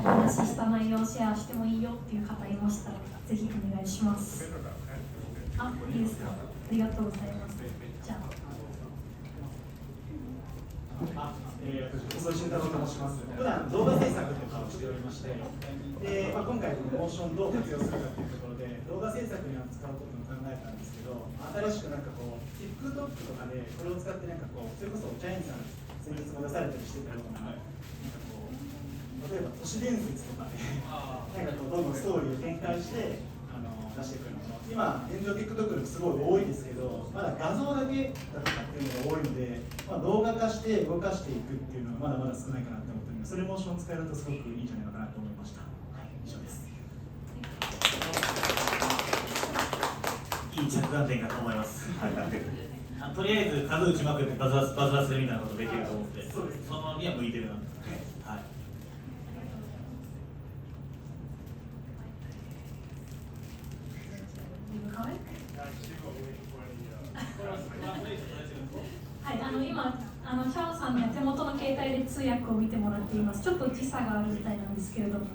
話しした内容をシェアしてもいいよっていう方いましたらぜひお願いします。あ、いいですか。ありがとうございます。じゃあ。細井俊太郎と申します。普段動画制作とかをしておりまして、で今回モーションどう活用するかというところで動画制作には使うことも考えたんですけど、新しくTikTok とかでこれを使ってそれこそジャイアンさん先日も出されたりしてたような例えば都市伝説とかでどんどんストーリーを展開して出してくるもの、今現状 TikTok ですごい多いですけど、まだ画像だけだとかっていうのが多いので、動画化して動かしていくっていうのはまだまだ少ないかなと思っております。それモーションを使えるとすごくいいんじゃないかなと思いました。はい、以上です。いい着眼点かと思います。とりあえず数打ちまくってバズらせるみたいなことできると思って、そのには向いてるなと。はい。はい、今チャオさんには手元の携帯で通訳を見てもらっています。ちょっと時差があるみたいなんですけれども。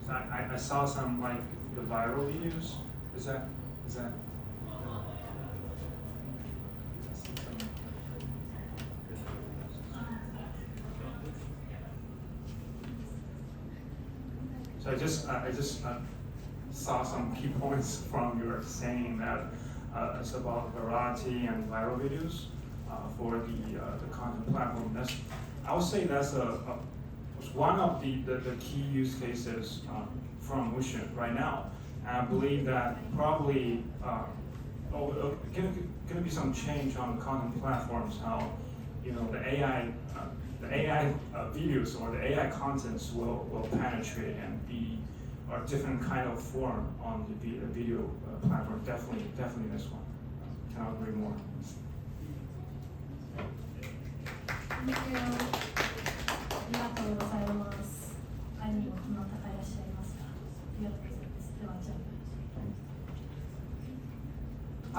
I saw some the viral videos. Is that? So I just saw some key points from your saying that it's about variety and viral videos for the content platform. I would say that's one of the key use cases from Mootion right now. And I believe that probably going to be some change on content platforms. How the AI videos or the AI contents will penetrate and be a different kind of form on the video platform. Definitely this one. Cannot agree more. Thank you. ありがとうございます。愛にもこの方いらっしゃいますか。ありがとうございます。ではじゃ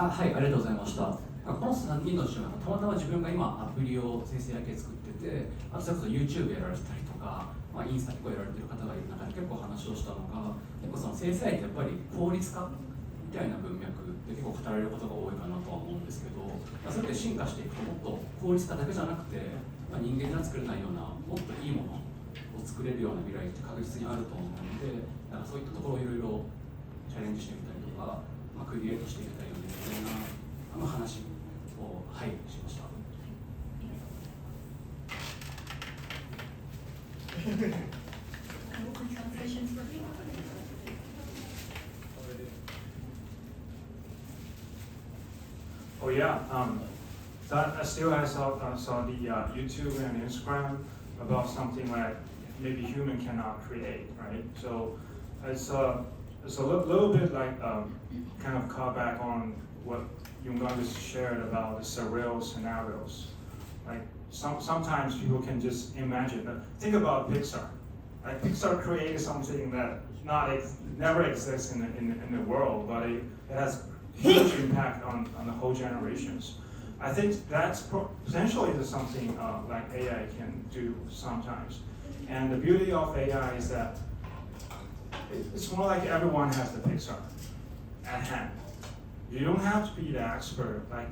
あ。はい、ありがとうございました。この3人の人はたまたま自分が今アプリを先生だけ作ってて、あとそれこそ YouTube やられてたりとか、インスタ結構やられてる方がいる中で結構話をしたのが、結構その生成 AI ってやっぱり効率化みたいな文脈で結構語られることが多いかなとは思うんですけど、それって進化していくともっと効率化だけじゃなくて、人間が作れないようなもっといいものを作れるような未来って確実にあると思うので、そういったところをいろいろチャレンジしてみたりとか、クリエイトしてみたりみたいな話を、しました。Translation for me. Oh yeah. That still I saw the YouTube and Instagram about something like maybe human cannot create, right? So it's a little bit like kind of callback on what Junganus shared about the surreal scenarios. Like sometimes people can just imagine. Think about Pixar. Like Pixar created something that never exists in the world, but it has huge impact on the whole generations. I think that's potentially something like AI can do sometimes. And the beauty of AI is that it's more like everyone has the Pixar at hand. You don't have to be the expert like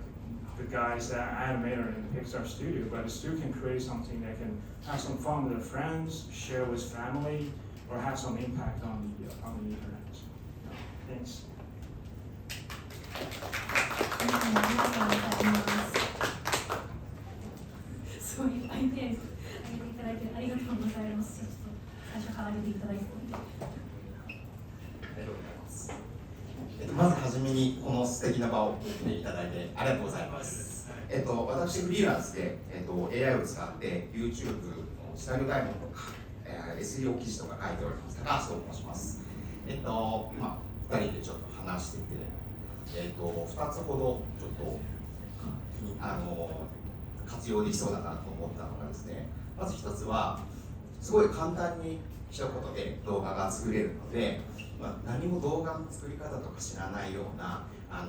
the guys that animator in the Pixar studio, but you still can create something that can have some fun with their friends, share with family, or have some impact on the internet. Thanks. すごいアイデア上げていただいてありがとうございます。ちょっと最初から上げていただいて。まずはじめにこの素敵な場を設けていただいてありがとうございます。私フリーランスで、AI を使って YouTube のシナリオ題本とか、SEO 記事とか書いております高橋と申します。今2人でちょっと話していて、2つほどちょっと活用できそうだなと思ったのがですね、まず1つはすごい簡単に一言で動画が作れるので、何も動画の作り方とか知らないような年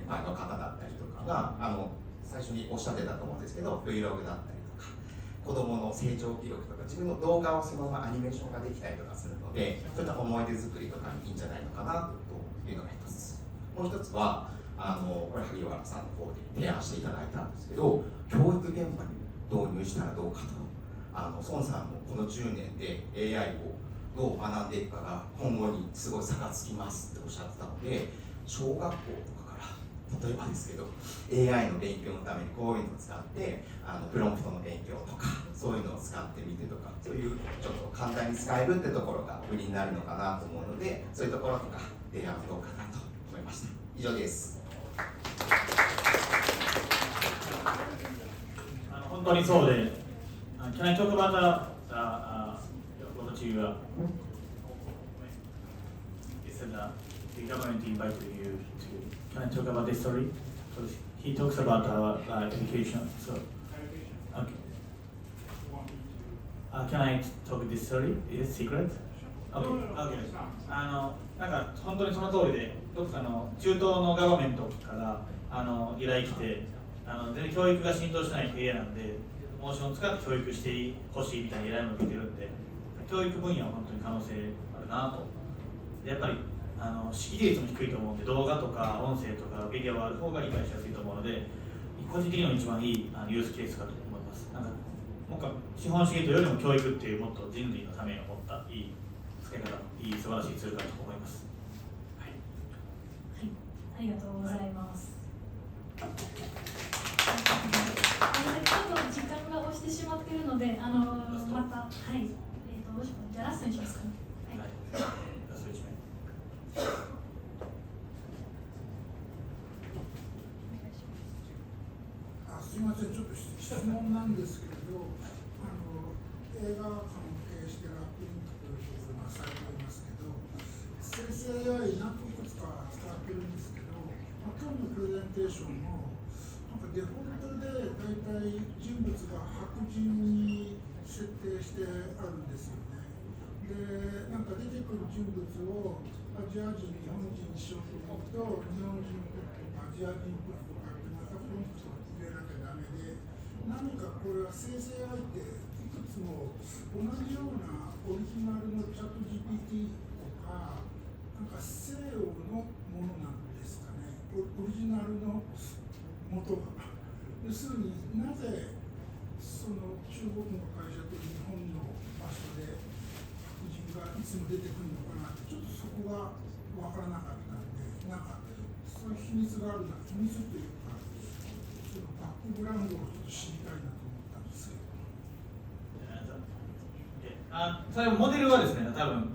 配の方だったりとかが最初におっしゃってたと思うんですけど、Vlog だったりとか子どもの成長記録とか自分の動画をそのままアニメーションができたりとかするので、そういった思い出作りとかにいいんじゃないのかなというのが1つ。もう1つはこれ萩原さんの方で提案していただいたんですけど、教育現場に導入したらどうかと。孫さんもこの10年で AI をどう学んでいくかが今後にすごい差がつきますっておっしゃってたので、小学校とかから例えばですけど AI の勉強のためにこういうのを使ってプロンプトの勉強とかそういうのを使ってみてとか、そういうちょっと簡単に使えるってところが売りになるのかなと思うので、そういうところとか提案どうかなと思いました。以上です。本当にそうで、Can I talk about what you said the government invited you to? Can I talk about this story? So he talks about education. So, okay. Can I talk this story? Is it secret? Okay. Okay. なんか本当にその通りで、中東のガバメントから依頼来て、全然教育が浸透してないエリアなんで、モーションを使って教育してほしいみたいな依頼も受けてるんで、教育分野は本当に可能性あるなと。やっぱり識字率も低いと思うんで、動画とか音声とかビデオがある方が理解しやすいと思うので、個人的には一番いいユースケースかと思います。なんかもう資本主義というよりも教育っていうもっと人類のために思ったいい使い方、いい素晴らしいツールかと思います。はい、ありがとうございます。ちょっと時間が押してしまっているので、また、はい、どうしよう、じゃあラストにしますかね。はい。ラスト1名。すみません、ちょっと質問なんですけれど、映画館を経営しているアップリンクというところがされていますけど、生成 AI 何個いくつか使ってるんですけど、今日のプレゼンテーションもなんかデフォルトで大体人物が白人に設定してあるんですよね。で、なんか出てくる人物をアジア人、日本人にしようと思うと、日本人とかアジア人とかってまたプロンプトを入れなきゃダメで、何かこれは生成 AI っていくつも同じようなオリジナルのチャット GPT とか、なんか西洋のものなんですかね、オリジナルの元が。要するになぜその中国の会社と日本の場所で白人がいつも出てくるのかなって、ちょっとそこが分からなかったんで、なんかそういう秘密があるな、秘密というか、そのバックグラウンドをちょっと知りたいなと思ったんですけど。それモデルはですね、多分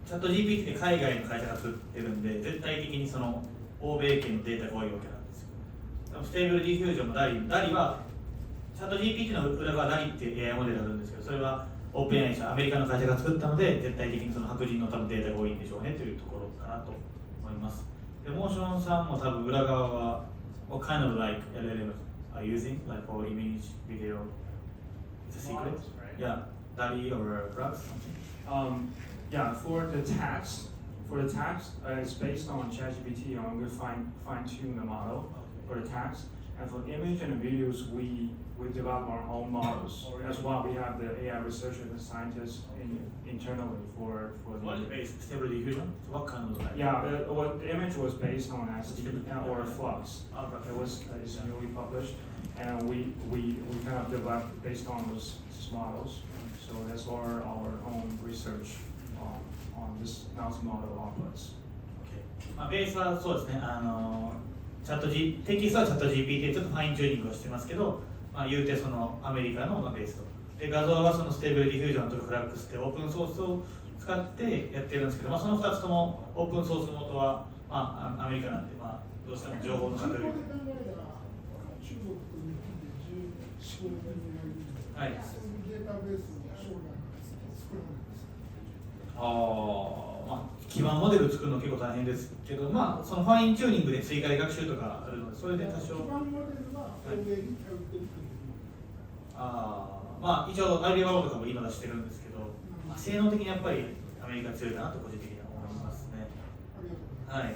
チャット GPT で海外の会社が作ってるんで、絶対的にその欧米圏のデータが多いわけなんですよ。ステーブルディフュージョンもダリはチャット GPT の裏側ダリっていう AI モデルがあるんですけど、それはオープン AI 社アメリカの会社が作ったので絶対的にその白人の多分データが多いんでしょうねというところかなと思います。でモーションさんも多分裏側は What kind of like LLM are you using like for image, video? It's a secret? Yeah, DALL-E or Grok something? Yeah, for the text, it's based on ChatGPT. I'm going to fine tune the model for the text, and for image and videos, we develop our own models. As well, we have the AI researchers and scientists internally for What is based stable diffusion? So what kind of like? Yeah, the image was based on SD or Flux. It's newly published, and we kind of developed based on those models. So that's our own research on this mouse model outputs. Okay. ベースはそうですね。テキストはチャット GPT でちょっとファインチューニングをしてますけど、言うてそのアメリカのベースと。で画像はそのステーブルディフュージョンとフラックスってオープンソースを使ってやってるんですけど、その2つともオープンソース元は、アメリカなんで、どうしても情報の偏り。はい。基盤モデル作るの結構大変ですけど、そのファインチューニングで追加で学習とかあるので、それで多少。一応、アイデアバボとかも今出してるんですけど、性能的にやっぱりアメリカ強いかなと個人的には思いますね。はい。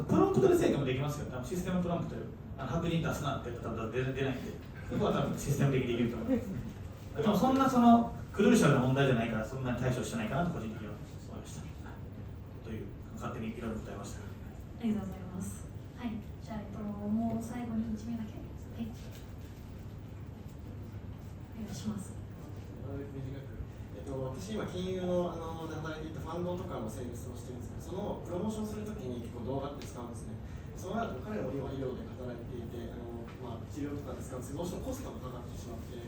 プロンプトで制御もできますよ。多分システムプロンプトで白人出すなって言ったら多分出ないんで、そこは多分システム的にできると思います。でもそんなクルーシャルな問題じゃないから、そんなに対処してないかなと個人的には思いました。という、勝手にいろいろ答えました。ありがとうございます。はい、じゃあ、もう最後に1名だけ。はい。お願いします。私今金融ので働いていたファンドとかのセールスをしてるんですけど、そのプロモーションするときに結構動画って使うんですね。その後彼らは今医療で働いていて治療とかで使うんですけど、どうしてもコストがかかってしまって、っ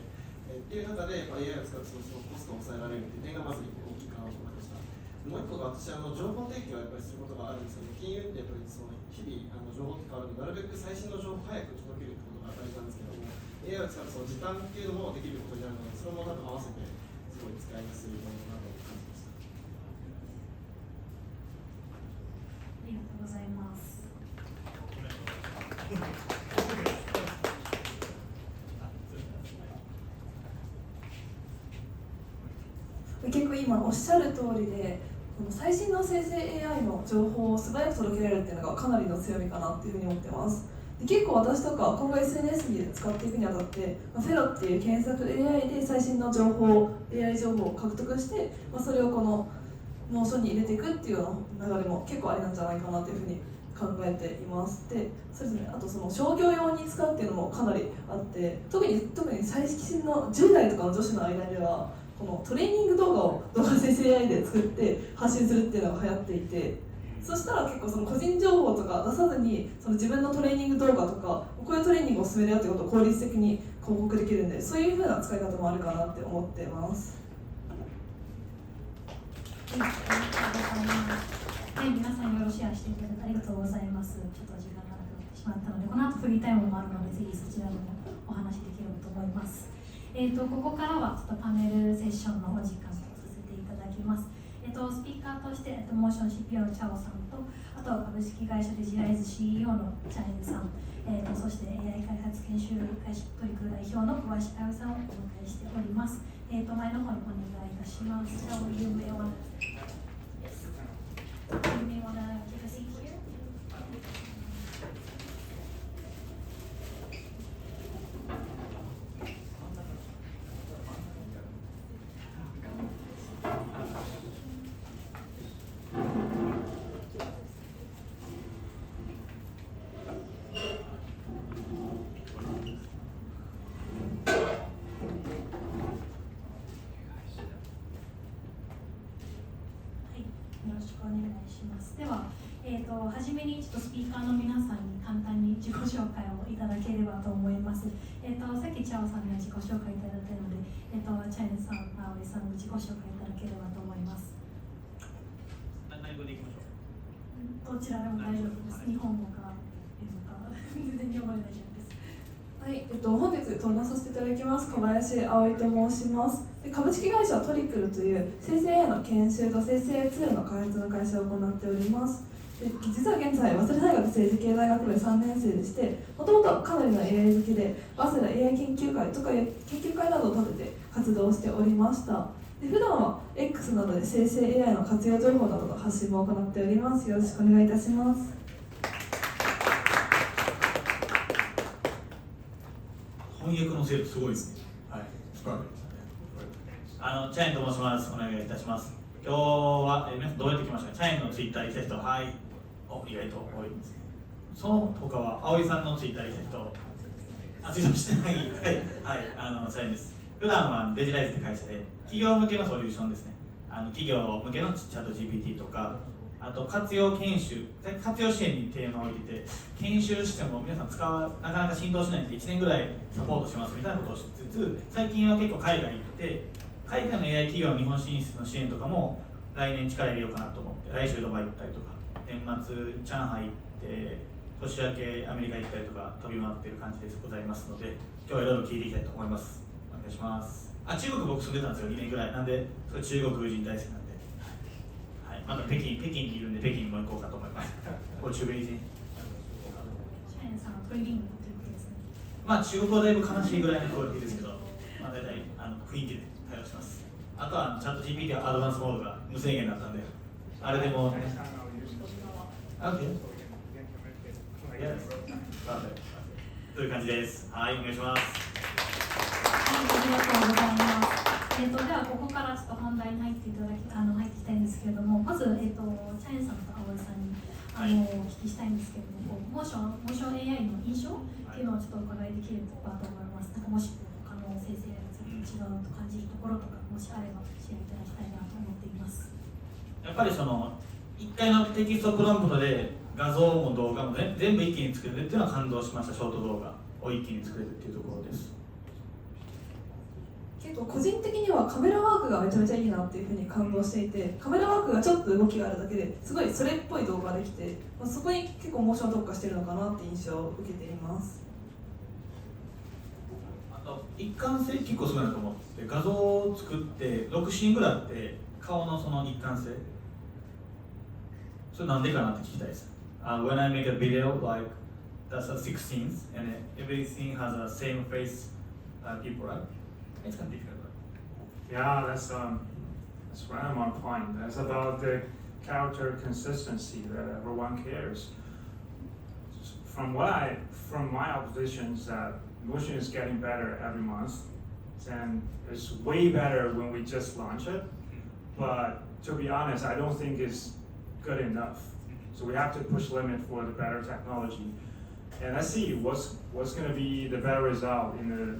ていう中でAI を使うとそのコストを抑えられるっていう点がまず大きいかなと思いました。もう一個が私情報提供をやっぱりすることがあるんですけど、金融ってやっぱり日々情報って変わるので、なるべく最新の情報を早く届けるってことが当たりなんですけども、AI を使うと時短っていうのもできることになるので、それも多分合わせてすごい使いやすいものだなと感じました。ありがとうございます。結構今おっしゃる通りで、最新の生成 AI の情報を素早く届けられるっていうのがかなりの強みかなっていうふうに思ってます。で結構私とか今後 SNS で使っていくにあたって、フェロっていう検索 AI で最新の情報 AI 情報を獲得して、それをこのモーションに入れていくっていうような流れも結構ありなんじゃないかなというふうに考えています。で、そうですね、あと商業用に使うっていうのもかなりあって、特に最新の10代とかの女子の間ではこのトレーニング動画を動画生成 AI で作って発信するっていうのが流行っていて、そしたら結構個人情報とか出さずに自分のトレーニング動画とかこういうトレーニングを進めるよってことを効率的に広告できるんで、そういう風な使い方もあるかなって思ってます。はい、皆さんいろいろシェアしていただいてありがとうございます。ちょっと時間がなくなってしまったので、この後フリータイムもあるので、ぜひそちらでもお話できればと思います。ここからはちょっとパネルセッションのお時間とさせていただきます。スピーカーとして、モーション CPO のチャオさんと、あと株式会社デジライズ CEO のチャインさん、そして AI 開発研修会社トリクル代表の小林香織さんをお迎えしております。前の方にお願いいたします。チャオ、You may wanna take a seat here.では、初めにちょっとスピーカーの皆さんに簡単に自己紹介をいただければと思います。さっきチャオさんに自己紹介いただいたので、チャインさん、アオイさんに自己紹介いただければと思います。何語でいきましょう。どちらでも大丈夫です。日本語か英語か全然日本語で大丈夫です。はい、本日登壇させていただきます小林葵と申します。で株式会社トリクルという生成 AI の研修と生成 AI ツールの開発の会社を行っております。で実は現在、早稲田大学政治系大学部3年生でして、もともとかなりの AI 好きで、早稲田 AI 研究会とか研究会などを立てて活動しておりました。で普段は X などで生成 AI の活用情報などの発信も行っております。よろしくお願いいたします。翻訳の精度すごいですね。はい。チャインと申します。お願いいたします。今日は、皆さんどうやって来ましたか。チャインのツイッターに来た人、はい。意外と多いんですね。その他は、葵さんのツイッターに来た人、ツイートしてない。はい。チャインです。普段はデジライズって会社で、企業向けのソリューションですね。企業向けのチャット GPT とか、あと活用研修、活用支援にテーマを置いてて、研修しても皆さんなかなか浸透しないんで1年ぐらいサポートしますみたいなことをしつつ、最近は結構海外行って、海外の AI 企業の日本進出の支援とかも来年力入れようかなと思って、来週ドバイ行ったりとか、年末上海行って、年明けアメリカ行ったりとか飛び回ってる感じでございますので、今日はいろいろ聞いていきたいと思います。お願いします。中国僕住んでたんですよ、2年ぐらい。なんで、それ中国人大好きなんで。はい、また北京にいるんで、北京にも行こうかと思います。これ中米人。シャインさんはトリリングということですね。まあ、中国はだいぶ悲しいぐらいのクオリティですけど、まあ、大体雰囲気で対応します。あとはチャット GPT はアドバンスモードが無制限だったんで、あれでも、ね、OK。という感じです。はい、お願いします。はい、ありがとうございます。ではここからちょっと本題に入っていきたいんですけれども、まず、チャインさんと葵さんにお聞きしたいんですけれども、モーション AI の印象っていうのをちょっとお伺いできればと思います。なんかもし他の生成 AI が違うと感じるところとか、もしあれば教えていただきたいなと思っています。やっぱりその1回のテキストプロンプトで画像も動画も全部一気に作れるっていうのは感動しました。ショート動画を一気に作れるっていうところです。結構個人的にはカメラワークがめちゃめちゃいいなっていうふうに感動していて、カメラワークがちょっと動きがあるだけですごいそれっぽい動画ができて、そこに結構モーション特化してるのかなって印象を受けています。あと一貫性結構すごいなと思って、画像を作って6シーンぐらいあって顔のその一貫性、それなんでかなって聞きたいです。When I make a video like that's a 6 scenes and every scene has a same face people, right? It's kind of difficult. Yeah, that's right on point. That's about the character consistency that everyone cares. From my observations, that Mootion is getting better every month, and it's way better when we just launch it. But to be honest, I don't think it's good enough. So we have to push limit for the better technology, and let's see what's going to be the better result in the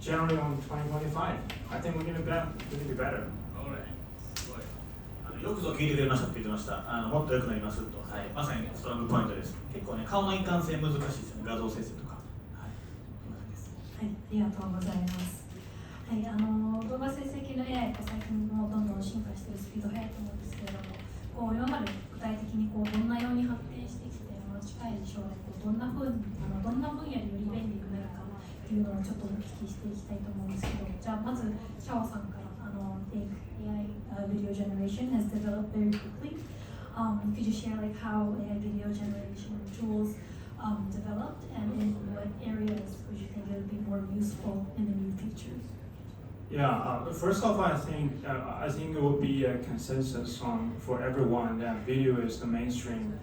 January on 2025. I think we're going to be better. よくぞ聞いてくれましたって言ってました。もっと良くなりますと、はい、まさにストロングポイントです。結構ね、顔の一貫性難しいですよね、画像生成とか。はい、はい、ありがとうございます。はい、動画生成系の AI って最近もどんどん進化しているスピード速いと思うんですけれども、今まで具体的にどんなように発展してきて、近い将来どんな分野でより便利になるかっていうのをちょっとお聞きしていきたいと思うんですけど、じゃあまずシャオさんからAI video generation has developed very quickly. Could you share like how AI video generation tools developed, and in what areas would you think it would be more useful in the near future? Yeah, first off, I think it would be a consensus for everyone that video is the mainstream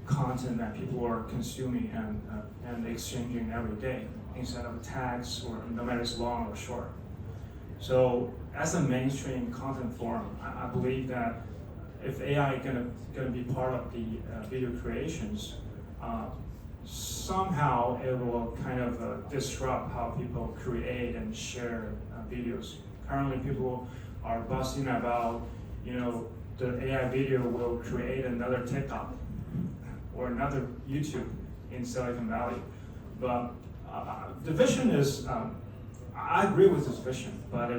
content that people are consuming and exchanging every day instead of text, or no matter it's long or short. So as a mainstream content form, I believe that if AI is gonna be part of the video creations, somehow it will kind of disrupt how people create and share videos. Currently, people are busting about, the AI video will create another TikTok or another YouTube in Silicon Valley. But the vision is, I agree with this vision, but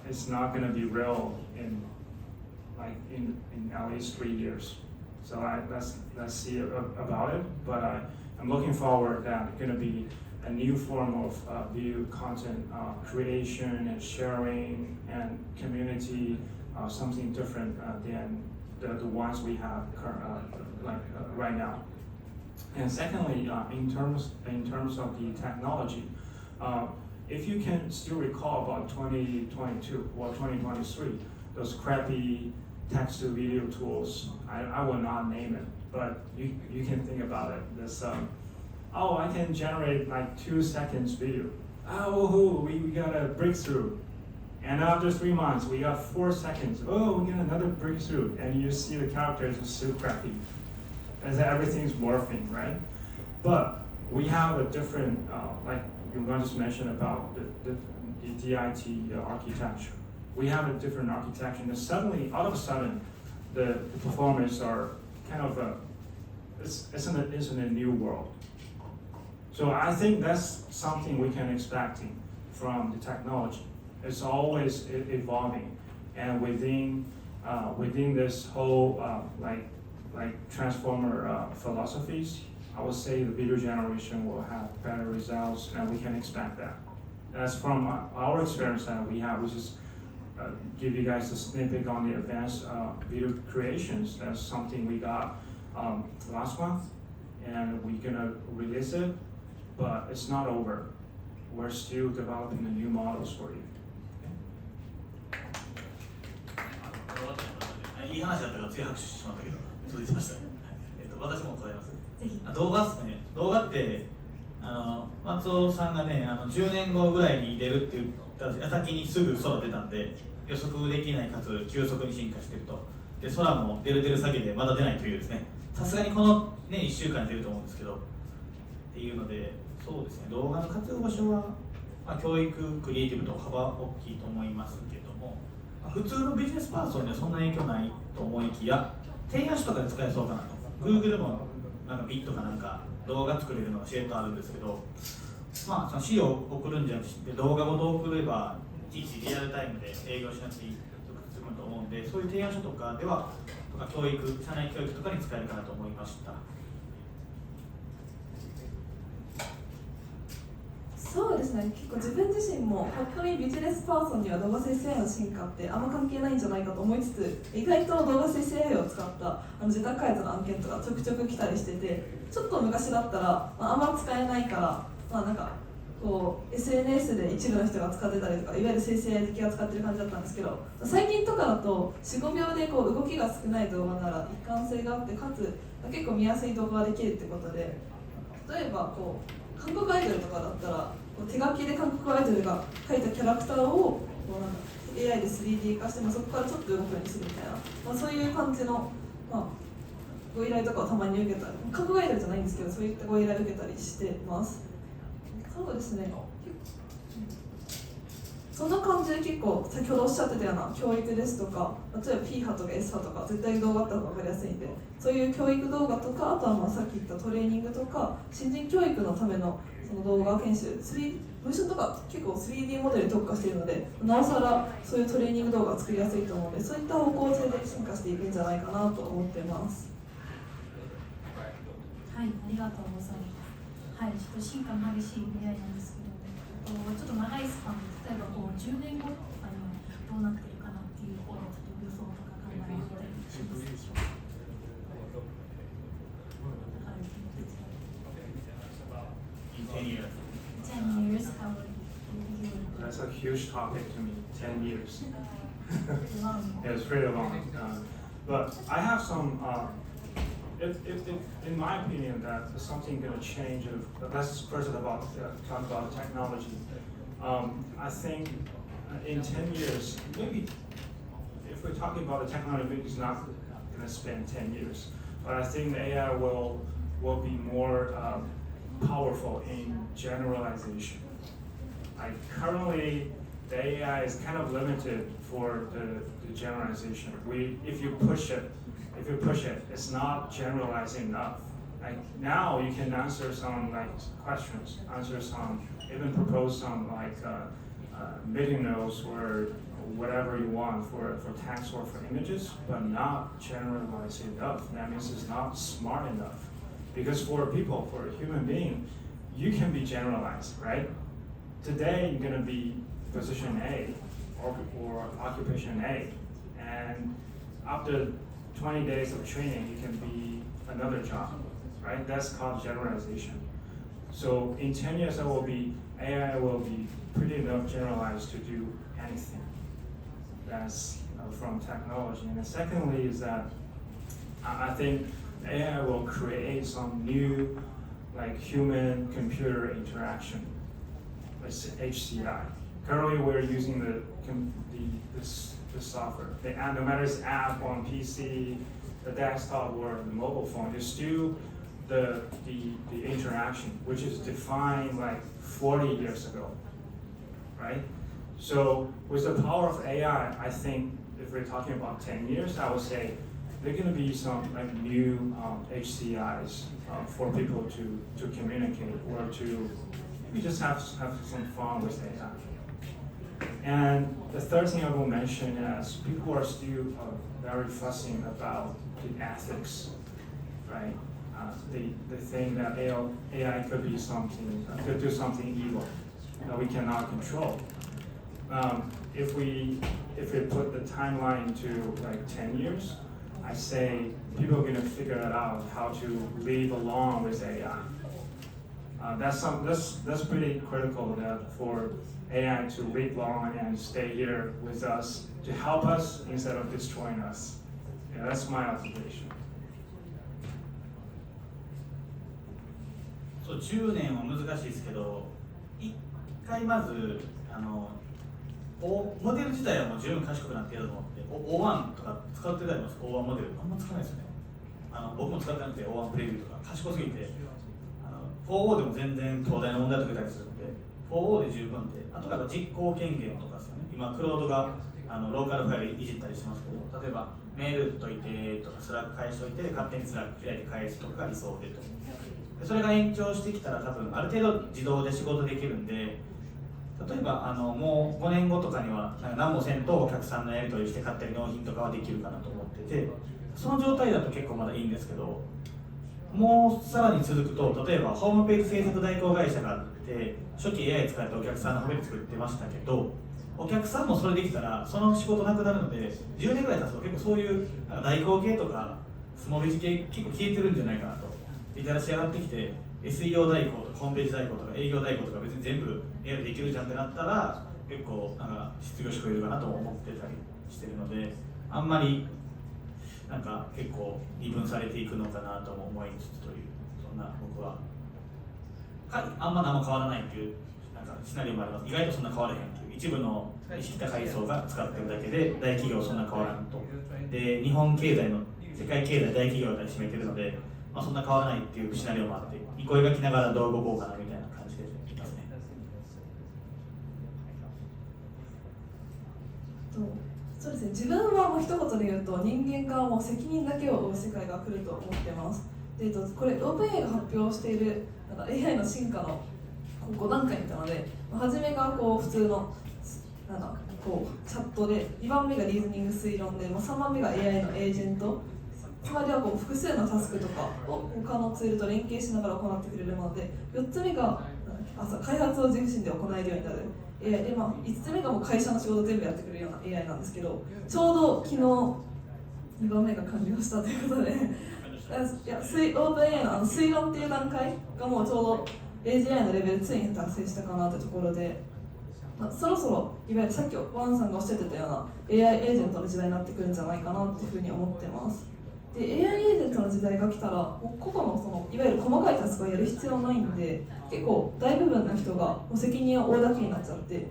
it's not going to be real like in at least 3 years. So let's see about it. But I'm looking forward that it's going to be a new form of video content creation and sharing and community, something different than the ones we have right now. And secondly, in terms of the technology, if you can still recall about 2022 or 2023, those crappy text-to-video tools, I will not name it, but you can think about it. This, oh, I can generate like 2 seconds video. Oh, woohoo, we got a breakthrough. And after 3 months, we got 4 seconds. Oh, we got another breakthrough. And you see the characters are so crappy. As everything's morphing, right? But we have a different, like you just mentioned about the DIT architecture. We have a different architecture, and suddenly, all of a sudden, the performance are kind of it's in a new world. So I think that's something we can expect from the technology. It's always evolving, and within this whole like transformer philosophies, I would say the video generation will have better results, and we can expect that. That's from our experience that we have, which is give you guys a snippet on the advanced video creations. That's something we got last month, and we're gonna release it, but it's not over. We're still developing the new models for you. いい話だったからつい拍手してしまったけど、続いてました。私も答えます。動画ですね。動画って松尾さんがね、10年後ぐらいに出るって言った矢先にすぐ空出たんで、予測できないかつ急速に進化していると。で、空も出る詐欺でまだ出ないというですね。さすがにこのね1週間に出ると思うんですけど、っていうので、そうですね。動画の活用場所は、教育クリエイティブと幅大きいと思いますけども。普通のビジネスパーソンにはそんな影響ないと思いきや、提案書とかで使えそうかなと。Google もなんかビットかなんか動画作れるのがシェートあるんですけど、その資料を送るんじゃなくて動画ごと送ればいちいちリアルタイムで営業しなくていいと思うんで、そういう提案書とかでは教育、社内教育とかに使えるかなと思いました。そうですね、結構自分自身も本当にビジネスパーソンには動画生成 AI の進化ってあんま関係ないんじゃないかと思いつつ、意外と動画生成 AI を使った自宅開発の案件とかちょくちょく来たりしてて、ちょっと昔だったら、あんま使えないから、なんかこう SNS で一部の人が使ってたりとか、いわゆる生成 AI 的が使ってる感じだったんですけど、最近とかだと 4,5 秒でこう動きが少ない動画なら一貫性があって、かつ結構見やすい動画ができるってことで、例えばこう韓国アイドルとかだったら手書きで韓国アイドルが描いたキャラクターをAI で 3D 化して、そこからちょっと動くようにするみたいな、そういう感じの、ご依頼とかをたまに受けたり、韓国アイドルじゃないんですけど、そういったご依頼を受けたりしてます。そうですね、そんな感じで結構先ほどおっしゃってたような教育ですとか、例えば P 波とか S 波とか絶対動画あった方が分かりやすいんで、そういう教育動画とか、あとはさっき言ったトレーニングとか新人教育のためのその動画研修、Mootionとか結構 3D モデルに特化しているので、なおさらそういうトレーニング動画を作りやすいと思うので、そういった方向性で進化していくんじゃないかなと思ってます。はい、ありがとうございます。はい、ちょっと進化の激しい AI なんですけど、ちょっと長いスパンで、例えばこう10年後とかにはどうなってるかなっていうちょっと予想とか考えられたりしますでしょうか。10 years. 10 years, how would you? That's a huge topic to me. 10 years. Long. Yeah, it's pretty long. But I have some. If in my opinion, that something going to change. Let's first talk about technology. I think in 10 years, maybe if we're talking about the technology, it's not going to spend 10 years. But I think the AI will be more powerful in generalization. Like currently, the AI is kind of limited for the generalization. If you push it, it's not generalizing enough. Like now, you can answer some questions, even propose some meeting notes whatever you want for text or for images, but not generalize enough. That means it's not smart enough. Because for people, for a human being, you can be generalized, right? Today you're gonna be position A or occupation A, and after 20 days of training, you can be another job, right? That's called generalization. So in 10 years, AI will be pretty enough generalized to do anything. That's from technology. And then secondly is that I think AI will create some new like human-computer interaction, like HCI. Currently, we're using the software. No matter it's app on PC, the desktop, or the mobile phone, it's still the interaction, which is defined like 40 years ago, right? So with the power of AI, I think if we're talking about 10 years, I would say there are going to be some like new HCIs for people to communicate or to maybe just have some fun with AI. And the third thing I will mention is people are still very fussy about the ethics, right? They think that AI could be something, could do something evil that we cannot control. If we put the timeline to like 10 years, I say people are going to figure it out how to live along with AI. That's pretty critical that for AI to live long and stay here with us to help us instead of destroying us. Yeah, that's my observation. そう10年は難しいですけど、一回まずモデル自体はもう十分賢くなっていると思って、O1 とか使ってたります。O1 モデルあんま使わないですよね。僕も使ってなくて O1 プレビューとか賢すぎて、4O でも全然東大の問題解けたりするので、4O で十分で、あとは実行権限とかですよね。今クロードがローカルファイルいじったりしますけど、例えばメールといてとかスラック返しといて勝手にスラック開いて返すとかが理想でと。それが延長してきたら多分ある程度自動で仕事できるんで、例えばもう5年後とかには何もせんとお客さんのやり取りして買ったり納品とかはできるかなと思ってて、その状態だと結構まだいいんですけど、もうさらに続くと、例えばホームページ制作代行会社があって初期 AI 使ってお客さんのホームページ作ってましたけど、お客さんもそれできたらその仕事なくなるので、10年ぐらい経つと結構そういう代行系とかスモール系結構消えてるんじゃないかなと。リテラシー上がってきて SEO 代行とかホームページ代行とか営業代行とか別に全部 AI でできるじゃんってなったら結構失業者増えるかなと思ってたりしてるので、あんまり結構二分されていくのかなとも思いつつという、そんな僕はあんま何も変わらないっていうシナリオもあります。意外とそんな変わらへんっていう、一部の意識高い層が使ってるだけで大企業そんな変わらんと。で日本経済の世界経済大企業が占めてるので、そんな変わらないっていうシナリオもあって、いこ描きながらどう動こうかなみたいな感じでいますね。そうですね、自分はもう一言で言うと人間がもう責任だけを負う世界が来ると思ってます。でこれ OpenAI が発表しているAI の進化の5段階みたいなので、初めが普通のチャットで、2番目がリーズニング推論で、3番目が AI のエージェント、つまりは複数のタスクとかを他のツールと連携しながら行ってくれるもので、4つ目が開発を自身で行えるようになる AI で、5つ目がもう会社の仕事全部やってくれるような AI なんですけど、ちょうど昨日2番目が完了したということでオープン AI の推論っていう段階がもうちょうど AGI のレベル2に達成したかなというところで、そろそろいわゆるさっきワンさんがおっしゃってたような AI エージェントの時代になってくるんじゃないかなっていうふうに思ってます。で AI エージェントの時代が来たら、もう個々のいわゆる細かいタスクをやる必要ないんで、結構大部分の人がもう責任を負うだけになっちゃって、いわ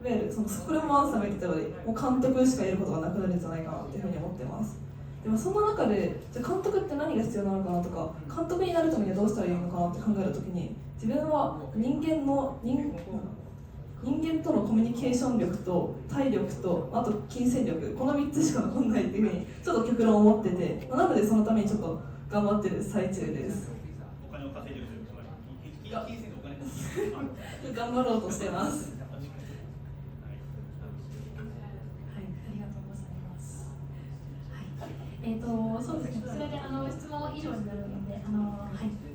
ゆるこれもワンさんが言ってたようにもう監督しかやることがなくなるんじゃないかなっていうふうに思ってます。でもそんな中で、じゃあ監督って何が必要なのかなとか、監督になるためにはどうしたらいいのかなって考えるときに、自分は人間とのコミュニケーション力と体力と、あと金銭力、この3つしか残んないっていうふうにちょっと極論思ってて、なのでそのためにちょっと頑張ってる最中です。お金を稼いでるつまり金銭でお金頑張ろうとしてます。以上になるので、はい、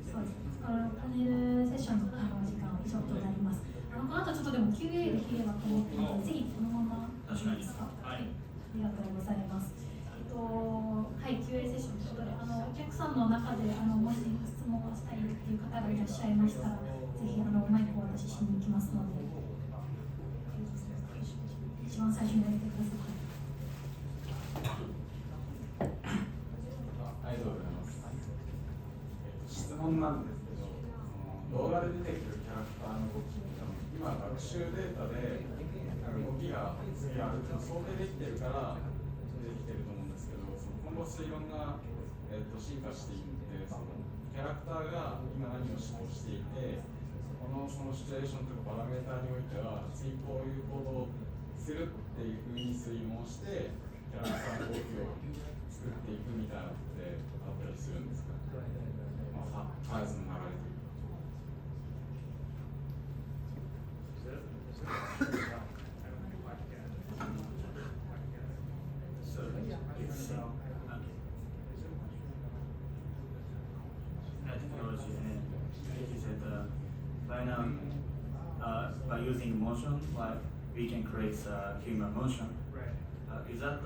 そうですね。パネルセッションの時間は以上となります。この後ちょっとでも QA できればと思っているので、ぜひこのままいいですか。はい、ありがとうございます。はい、QA セッションということで、お客さんの中でもし質問をしたいっていう方がいらっしゃいましたら、ぜひマイクをお渡ししに行きますので、一番最初にやってください。ありがとうございます。質問なんですけど、動画で出てくるキャラクターの動きって今学習データで動きが次あるって想定できてるから出てきてると思うんですけど、今後推論が、進化していって、キャラクターが今何を指導していて、そのシチュエーションとかパラメーターにおいては次こういう行動をするっていうふうに推論してキャラクターの動きを作っていくみたいなのってあったりするんですか？開発の流れというか。Technology and like you said, by now, by using motion, we can create human motion. Is that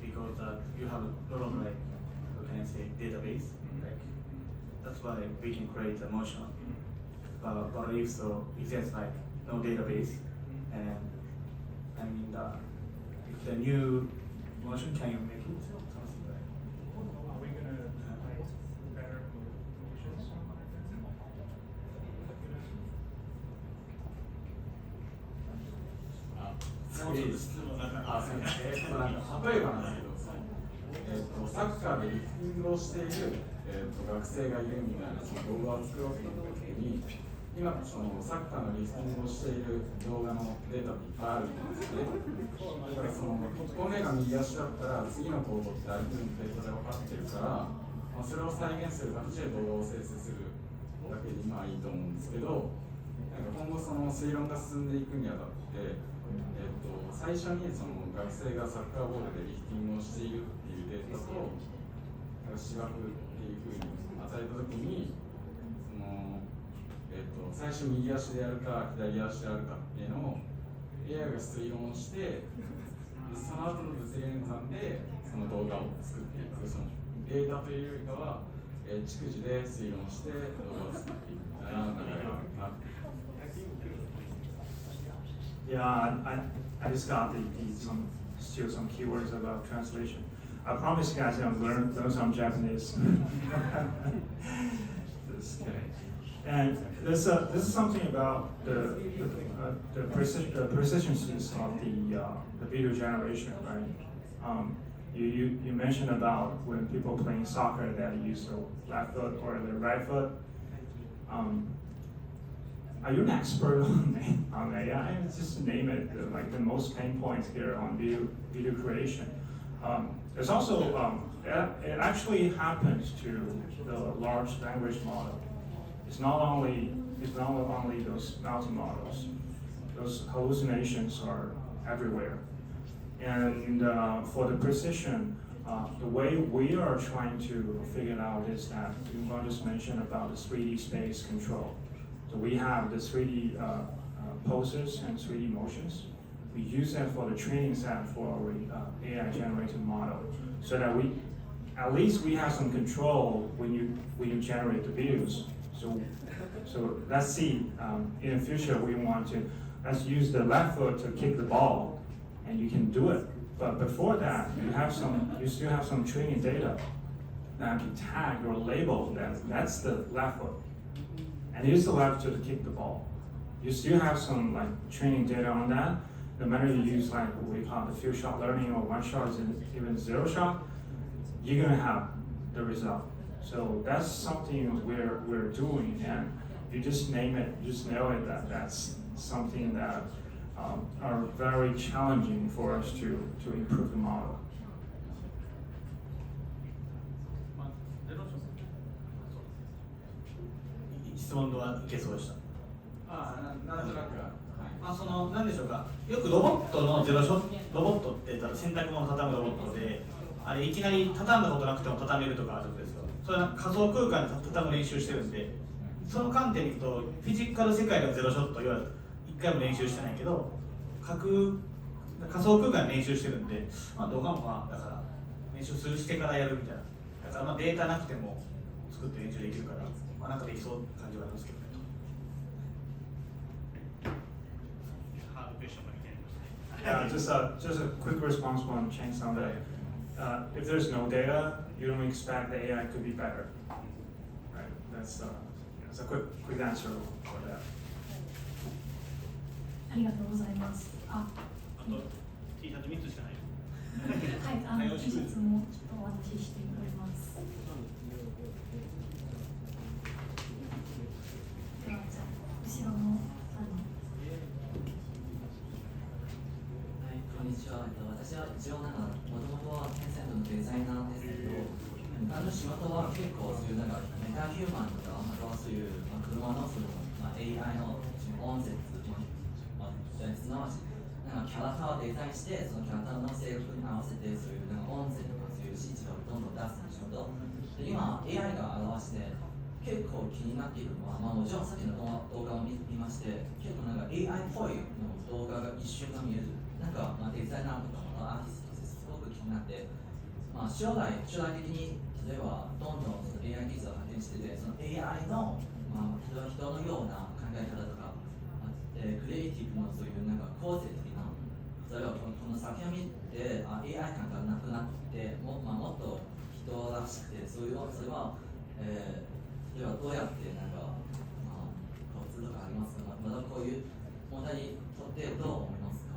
because you have a lot of like, what can I say, database? Like, that's why we can create a motion. But if so, if there's like no database, and I mean, if the new motion, can you make it something like? Are we going to make better motions? 例えばなんですけど、サッカーでリフティングをしている、学生がいるみたいな動画を作ろうと思った時に、今サッカーのリフティングをしている動画のデータっていっぱいあるんですね。だから1本目が右足だったら次の行動ってある程度データで分かってるから、それを再現する形で動画を生成するだけで今はいいと思うんですけど、今後推論が進んでいくにあたって、最初に学生がサッカーボールでリフティングをしているっていうデータと芝生っていうふうに与えたときに最初右足でやるか左足でやるかっていうのを AI が推論して、その後の物理演算でその動画を作っていく、データというよりかは逐次で推論して動画を作っていくみたいな流れがあって。Yeah, I just got still some keywords about translation. I promise you guys I'm learn some Japanese. Just kidding. And this is something about the precisions of the video generation, right? You mentioned about when people playing soccer that use the left foot or the right foot. Are you an expert on AI? Just name it, like the most pain points here on video creation. There's also, it actually happens to the large language model. It's not only those multi-models. Those hallucinations are everywhere. And for the precision, the way we are trying to figure it out is that you just mentioned about the 3D space control. So we have the 3D poses and 3D motions. We use that for the training set for our AI generated model, so that at least we have some control when you generate the views. So let's see, in the future let's use the left foot to kick the ball, and you can do it. But before that, you still have some training data that can tag or label that's the left foot. And use the left to kick the ball. You still have some training data on that. No matter you use what we call the few shot learning or one shot, even zero shot, you're gonna have the result. So that's something we're doing, and you just name it, just know it that's something that are very challenging for us to improve the model. 質問はいけそうでした。なんとなく、なんでしょうか、よくロボットのゼロショット、ロボットって言ったら洗濯物を畳むロボットで、あれいきなり畳んだことなくても畳めるとかあるんですよ。それは仮想空間で畳む練習してるんで、その観点でいくとフィジカル世界ではゼロショット、いわゆる1回も練習してないけど仮想空間で練習してるんで、まあ、動画もまあだから練習してからやるみたいな、だからまあデータなくても作って練習できるから、まあ、なんかできそうな感じはありますけどね。ハードクエスチョンが見てありますね。Yeah, just a quick response on Chang's on that. If there's no data, you don't expect the AI could be better, right? That's a quick answer for that. ありがとうございます。あと T シャツ3つしかない。はい、T シャツもちょっとお渡ししております。ではじゃあ後ろのこんにちは。私は一応もともとはテンセントのデザイナーですけど、仕事は結構そういうメタヒューマンとか、そういう、車のAI の音節、すなわちキャラクターをデザインして、そのキャラクターの性格に合わせてそういう音声とかそういう指示をどんどん出す仕事で、今 AI が表して結構気になっているのは、もちろんさっきの動画を見まして、結構AI っぽいの動画が一瞬が見える、デザイナーとかアーティストとしてすごく気になって、将来的に例えばどんどんその AI 技術が発展してて、その AI の、人のような考え方とか、クリエイティブのそういう構成的な、例えばこの作品を見て、AI 感がなくなってもっと人らしくて、それは、例えばどうやってコツとかありますか？またこういう問題にとってどう思いますか？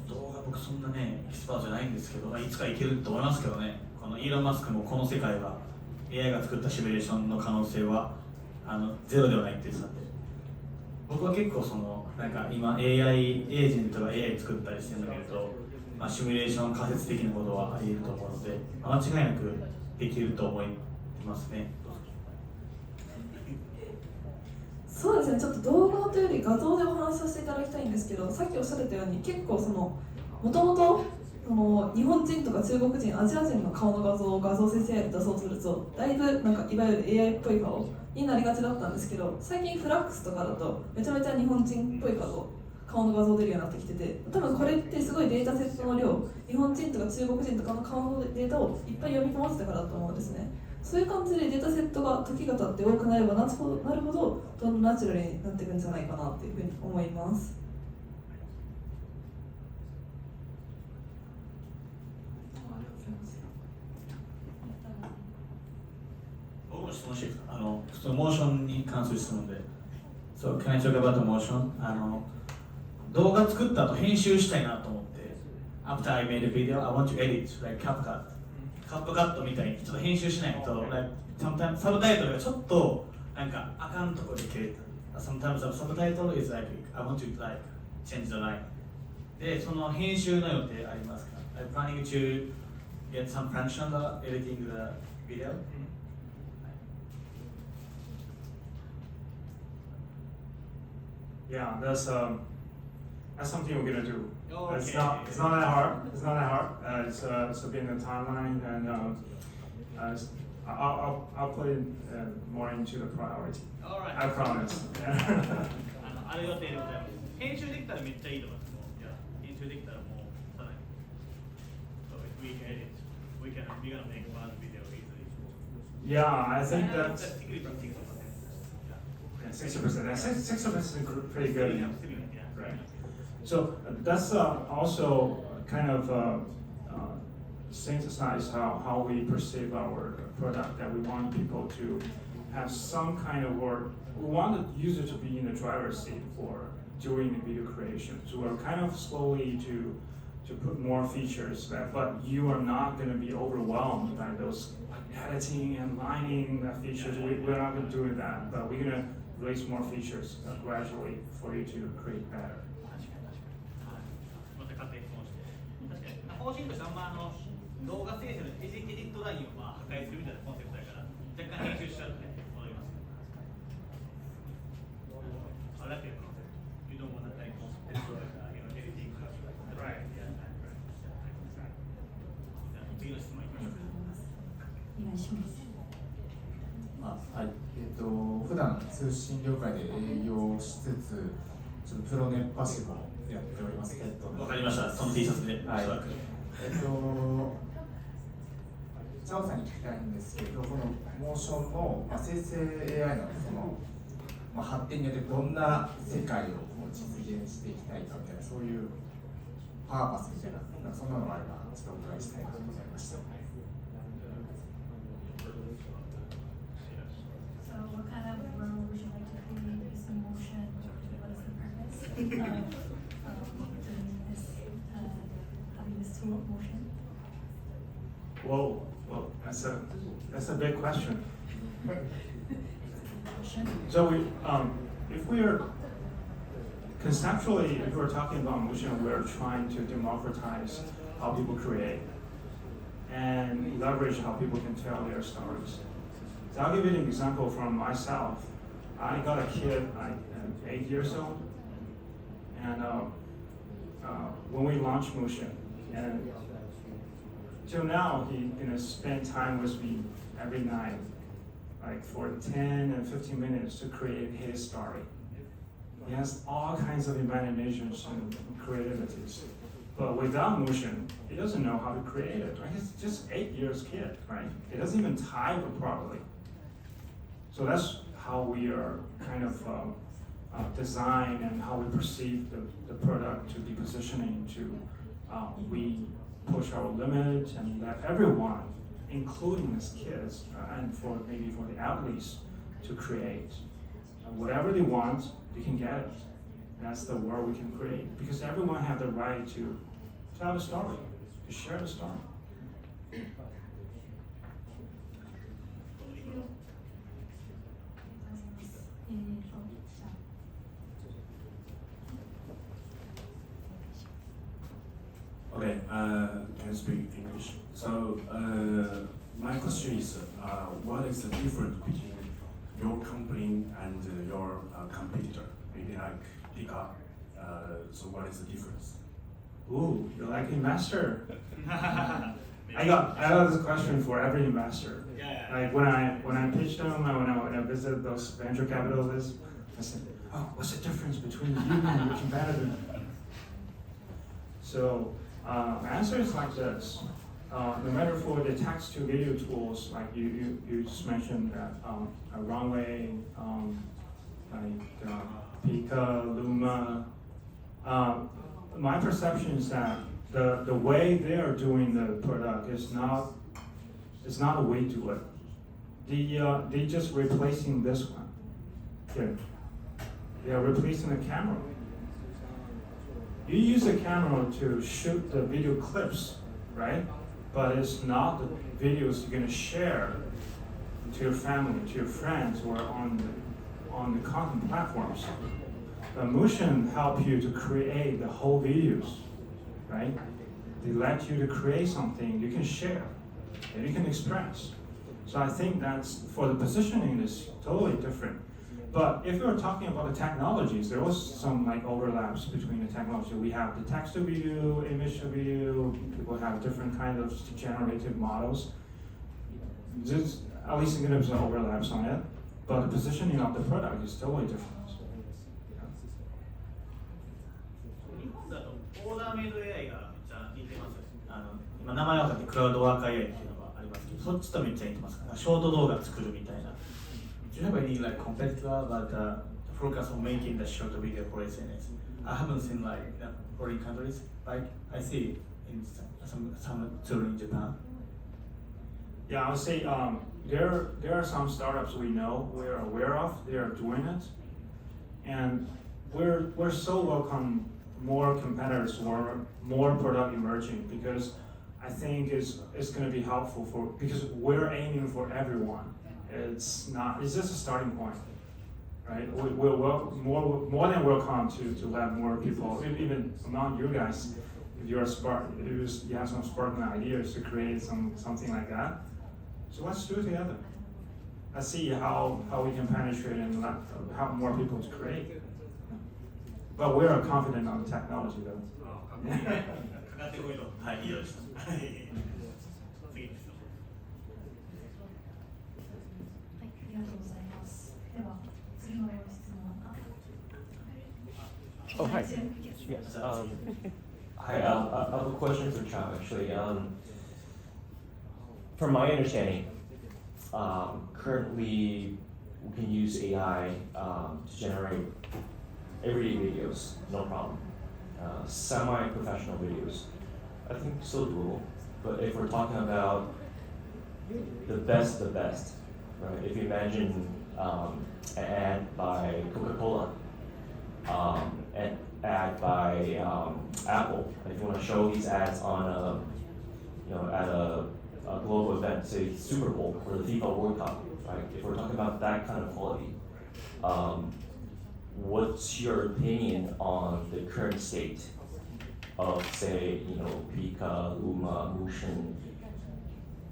動画僕そんなねエキスパートじゃないんですけど、いつかいけると思いますけどね。このイーロン・マスクもこの世界は AI が作ったシミュレーションの可能性はゼロではないって言ってたんで、僕は結構今 AI エージェントが AI 作ったりしてるのを見ると、シミュレーション仮説的なことはあり得ると思うので、間違いなくできると思いますね。そうですね、ちょっと動画というより画像でお話しさせていただきたいんですけど、さっきおっしゃってたように結構もともと日本人とか中国人、アジア人の顔の画像を画像生成 AI で出そうとすると、だいぶいわゆる AI っぽい顔になりがちだったんですけど、最近フラックスとかだとめちゃめちゃ日本人っぽい顔の画像出るようになってきてて、多分これってすごいデータセットの量、日本人とか中国人とかの顔のデータをいっぱい読み込ませたからだと思うんですね。そういう感じでデータセットが時が経って多くなればなるほどどんどんナチュラルになっていくんじゃないかなっていうふうに思います。僕も質問していいですか？普通のモーションに関する質問で。So, can I talk about the motion? 動画作った後編集したいなと思って、After I made a video, I want to edit, like CapCut. カップカットみたいにちょっと編集しないと、サブタイトルがちょっとあかんところで切れた。Sometimes the subtitle is like, I want to like change the line. で、その編集の予定ありますか？ I'm planning to get some function of editing the video. Yeah, that's something we're gonna do. Okay. It's not that hard. It's not that hard. It's been a timeline, and I'll put it more into the priority. All right. I promise. ある予定でございます。編集できたらめっちゃいいと思います。編集できたらもうさらに。So if we edit, we're gonna make one video easily. Yeah, I think that's 60%. 60% is pretty good. Right. So that's also kind of synthesize how we perceive our product, that we want people to have some kind of work. We want the user to be in the driver's seat for doing the video creation. So we're kind of slowly to put more features, but you are not going to be overwhelmed by those editing and lining features. We're not going to do that, but we're going to release more features gradually for you to create better. 方針として動画生成のエディットラインを破壊するみたいなコンセプトだから若干編集しちゃうとね思います。I like your concept. You don't want to like destroy editing. Right. Yeah. 通信業界で営業しつつ、ちょっとプロ熱波師もやっております。わかりました。その T シャツで。はい。チャオさんに聞きたいんですけど、このモーションの、生成 AI のその、発展によってどんな世界を実現していきたいかみたいな、そういうパーパスみたいな、そんなのがあればちょっとお伺いしたいなと思いました。So what kind of world would you like to create using motion? What is the purpose of doing this, having this tool of motion? Whoa, that's a big question. So if we are conceptually, if we're talking about motion, we're trying to democratize how people create and leverage how people can tell their stories. So I'll give you an example from myself. I got a kid, I'm 8 years old, and when we launched Mootion, and till now he spend time with me every night, like for 10 and 15 minutes to create his story. He has all kinds of imaginations and creativities. But without Mootion, he doesn't know how to create it. Right? He's just 8 years kid, right? He doesn't even type it properly. So that's how we are kind of design and how we perceive the product to be positioning to we push our limit and let everyone, including his kids and maybe for the athletes, to create. Whatever they want, they can get it. That's the world we can create because everyone has the right to tell the story, to share the story. Okay, can I speak English? So my question is, what is the difference between your company and your competitor? Maybe like Pika. So what is the difference? Ooh, you're like investor. I got this question for every investor. Yeah. Like when I pitch them, when I visit those venture capitalists, I said, "Oh, what's the difference between you and your competitor?" So the answer is like this. No matter for the text to video tools, like you just mentioned that a Runway, like Pika, Luma. My perception is that the way they are doing the product is not a way to do it. They just replacing this one. Here. They are replacing the camera. You use the camera to shoot the video clips, right? But it's not the videos you're gonna share to your family, to your friends, or on the content platforms. The Mootion help you to create the whole videos, right? They let you to create something you can share and you can express. So I think that's for the positioning is totally different. But if you're talking about the technologies, there was some like overlaps between the technology. We have the text to video, image to video. People have different kinds of generative models. There's at least there's some overlaps on it, but the positioning of the product is totally different. 日本だとオーダーメイド AI がめっちゃ似てます。今名前はクラウドワーク AI っていうのがありますけど、そっちとめっちゃ似てますから、ショート動画作るみたいな。Do you have any like competitor that focus on making the short video for SNS? I haven't seen like foreign countries. Like I see in some tour in Japan. Yeah, I would say there are some startups we're aware of. They are doing it, and we're so welcome more competitors or more product emerging because I think it's going to be helpful because we're aiming for everyone. It's just a starting point, right? We're more than welcome to let more people, even among you guys, if you have some sparkling ideas to create something like that. So let's do it together. Let's see how we can penetrate and help more people to create. But we are confident on the technology though. かかってこいと。はい、いいよです。次です。はい、ありがとうございます。では、Oh, hi. Yes. Hi, I have a question for Chow, actually. From my understanding, currently we can use AI to generate everyday videos, no problem. Semi-professional videos, I think still doable. But if we're talking about the best of the best, right? If you imagine an ad by Coca-Cola, an ad by Apple. If you want to show these ads on at a global event, say Super Bowl or the FIFA World Cup, right? If we're talking about that kind of quality, what's your opinion on the current state of, say, Pika, Luma, Mootion,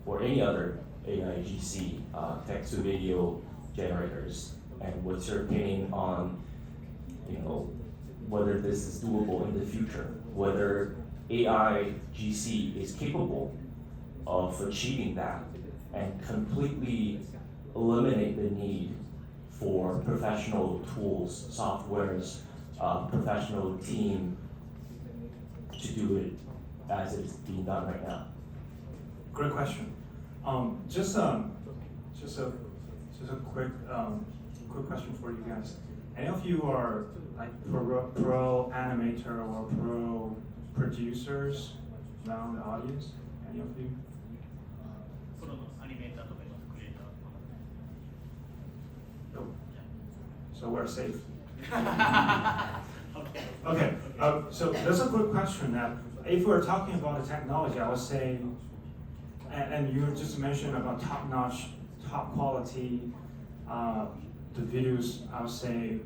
or any other AIGC text-to-video generators? And what's your opinion on, whether this is doable in the future, whether AIGC is capable of achieving that and completely eliminate the need for professional tools, softwares, professional team to do it as it's being done right now? Great question. Just a quick question for you guys. Any of you are like pro animator or pro producers around the audience? Any of you? Nope. So we're safe. Okay. So there's a good question that if we're talking about the technology, I would say, and you just mentioned about top-notch, top quality, the videos, I would say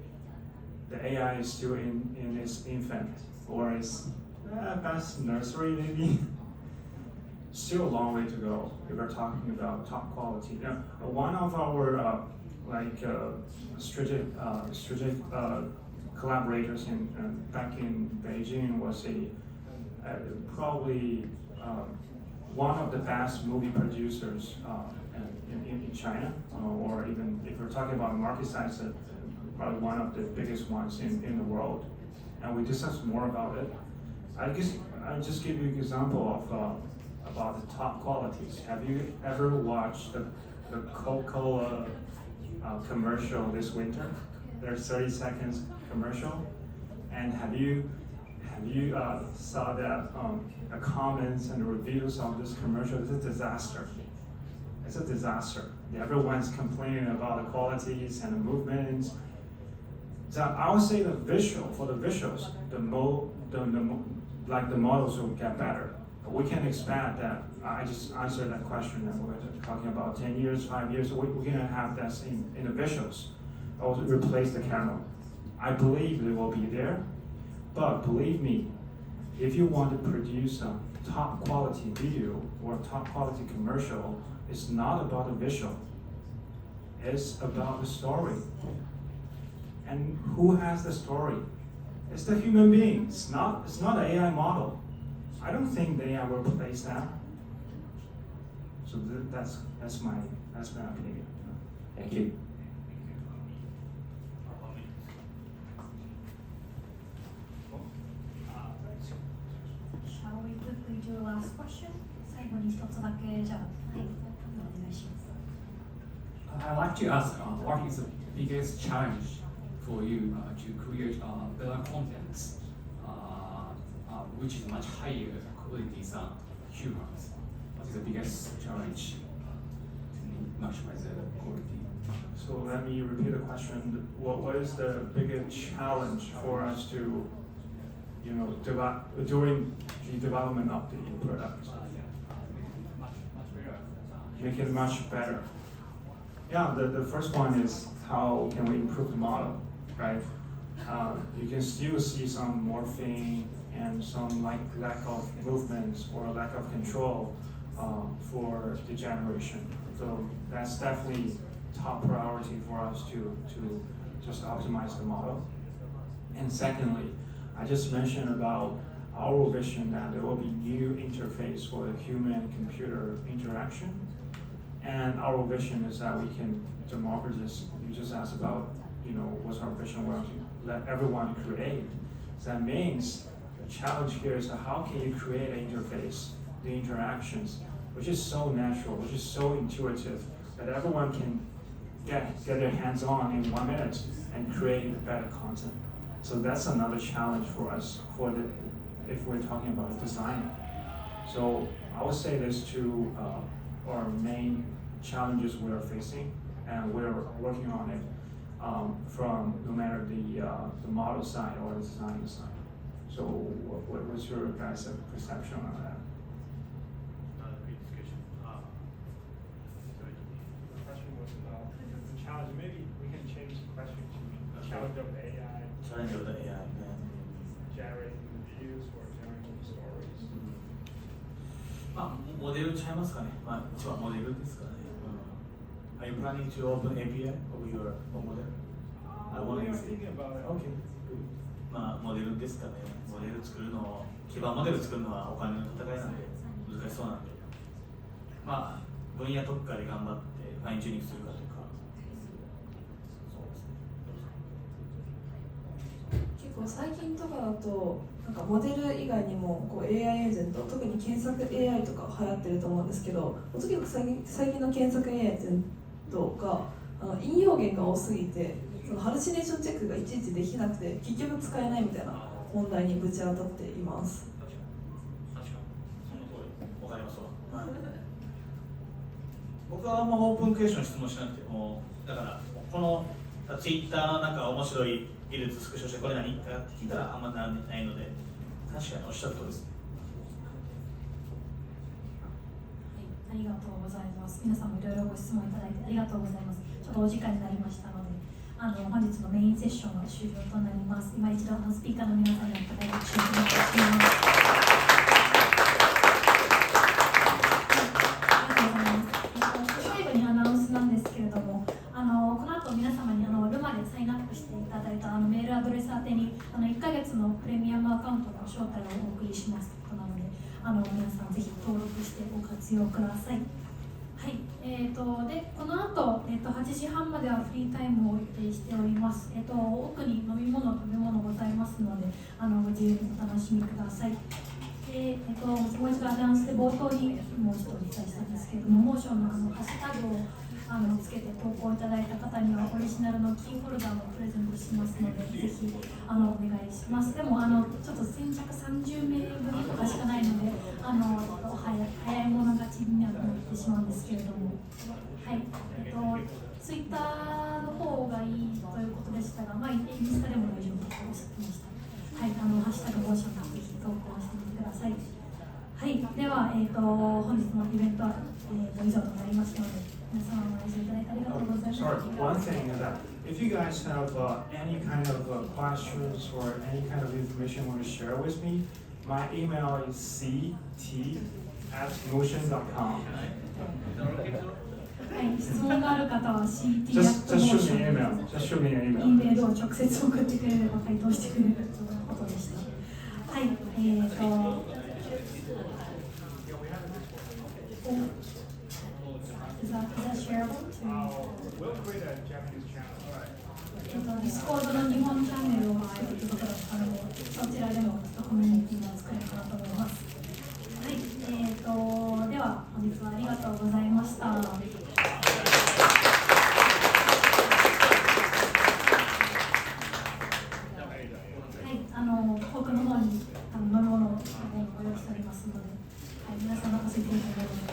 the AI is still in its infant, or its best nursery maybe. Still a long way to go if we're talking about top quality. One of our strategic collaborators back in Beijing was probably one of the best movie producers in China, or even if we're talking about market size, probably one of the biggest ones in the world. And we discussed more about it. I just give you an example of about the top qualities. Have you ever watched the Coca-Cola commercial this winter? There's 30 seconds commercial, and have you saw that the comments and the reviews of this commercial? It's a disaster. It's a disaster. Everyone's complaining about the qualities and the movements. So I would say the visuals, the models will get better. But we can expand that. I just answered that question that we're talking about 10 years, 5 years. We're gonna have that in the visuals. Or replace the camera. I believe it will be there, but believe me, if you want to produce a top quality video or top quality commercial, it's not about the visual. It's about the story. And who has the story? It's the human being. It's not an AI model. I don't think the AI will replace that. So that's my opinion. Thank you. Shall we quickly do a last question? 最後に一つだけじゃあ、はい、お願いします。I'd like to ask, what is the biggest challenge for you to create better contents, which is much higher quality than humans? What is the biggest challenge to maximize the quality? So let me repeat the question. What is the biggest challenge for us to, during the development of the product? Make it much better. Yeah, the first one is how can we improve the model, right? You can still see some morphing and some lack of movements or lack of control for the generation. So that's definitely top priority for us to just optimize the model. And secondly, I just mentioned about our vision that there will be new interface for the human-computer interaction. And our vision is that we can democratize. You just asked about, what's our vision? Well, to let everyone create. So that means the challenge here is how can you create an interface, the interactions, which is so natural, which is so intuitive, that everyone can get their hands on in 1 minute and create better content. So that's another challenge for us if we're talking about design. So I would say there's two our main challenges we are facing, and we're working on it from no matter the model side or the design side. So what's your guys' perception on that? The question was about the challenge. Maybe we can change the question to the challenge of the AI. Challenge of the AI. Generating videos or generating stories. まあ、モデルちゃいますかね。まあ、一番モデルですかね。Are you planning to open API of your model? We are thinking about it. Okay. まあ、モデルですかね。モデル作るの、基盤モデル作るのはお金の戦いなんで、難しそうなんで。まあ、分野特化で頑張ってファインチューニングするかとか。そうですね。結構最近とかだとなんかモデル以外にもこう AI エージェント、特に検索 AI とか流行ってると思うんですけど、とにかく最近の検索 AI エージェントが引用源が多すぎて、そのハルシネーションチェックがいちいちできなくて結局使えないみたいな問題にぶち当たっています。確かにその通り、わかりますわ。僕はあんまオープンクエスチョン質問しなくても、だからこのツイッターのなんか面白い技術スクショしてこれ何かって聞いたらあんまないので、確かにおっしゃる通りです。ありがとうございます。皆さんもいろいろご質問いただいてありがとうございます。ちょっとお時間になりましたので、本日のメインセッションは終了となります。今一度スピーカーの皆さんにお答えをしていただきます。最後にアナウンスなんですけれども、この後皆様にルマでサインアップしていただいたメールアドレス宛てに1ヶ月のプレミアムアカウントの招待をお送りしますということなので、皆さんぜひ登録してご活用ください。はい、でこの後、8時半まではフリータイムを予定しております。奥に飲み物、食べ物ございますので、ご自由にお楽しみください。でもう一度アナウンスで冒頭にもう一度お伝えしたんですけれども、モーションのハッシュタグをつけて投稿いただいた方にはオリジナルのキーホルダーもプレゼントしますので、ぜひお願いします。でもちょっと先着30名分とかしかないので、早い者勝ちにはなってしまうんですけれども、はい、ツイッターの方がいいということでしたが、インスタでも大丈夫だとおっしゃってました。はい、ハッシュタグモーションでぜひ投稿してみてください。はい、では、本日のイベントは、以上となりますので、皆様お話しいただいてありがとうございます。Sorry, one thing is that if you guys have any kind of questions or any kind of information you want to share with me, my email is ct@mootion.com. はい、質問がある方は CT Just shoot me an email. Just shoot me an email. インメールを直接送ってくれれば回答してくれるということでした。はい、Is that shareable We'll create a Japanese channel. ディスコードの日本チャンネルを作るということだったので、そちらでもコミュニティを作れるかなと思います。はい、では本日はありがとうございました。はい、奥の方に飲み物をご用意しておりますので、はい、皆さんのご席にお願いします。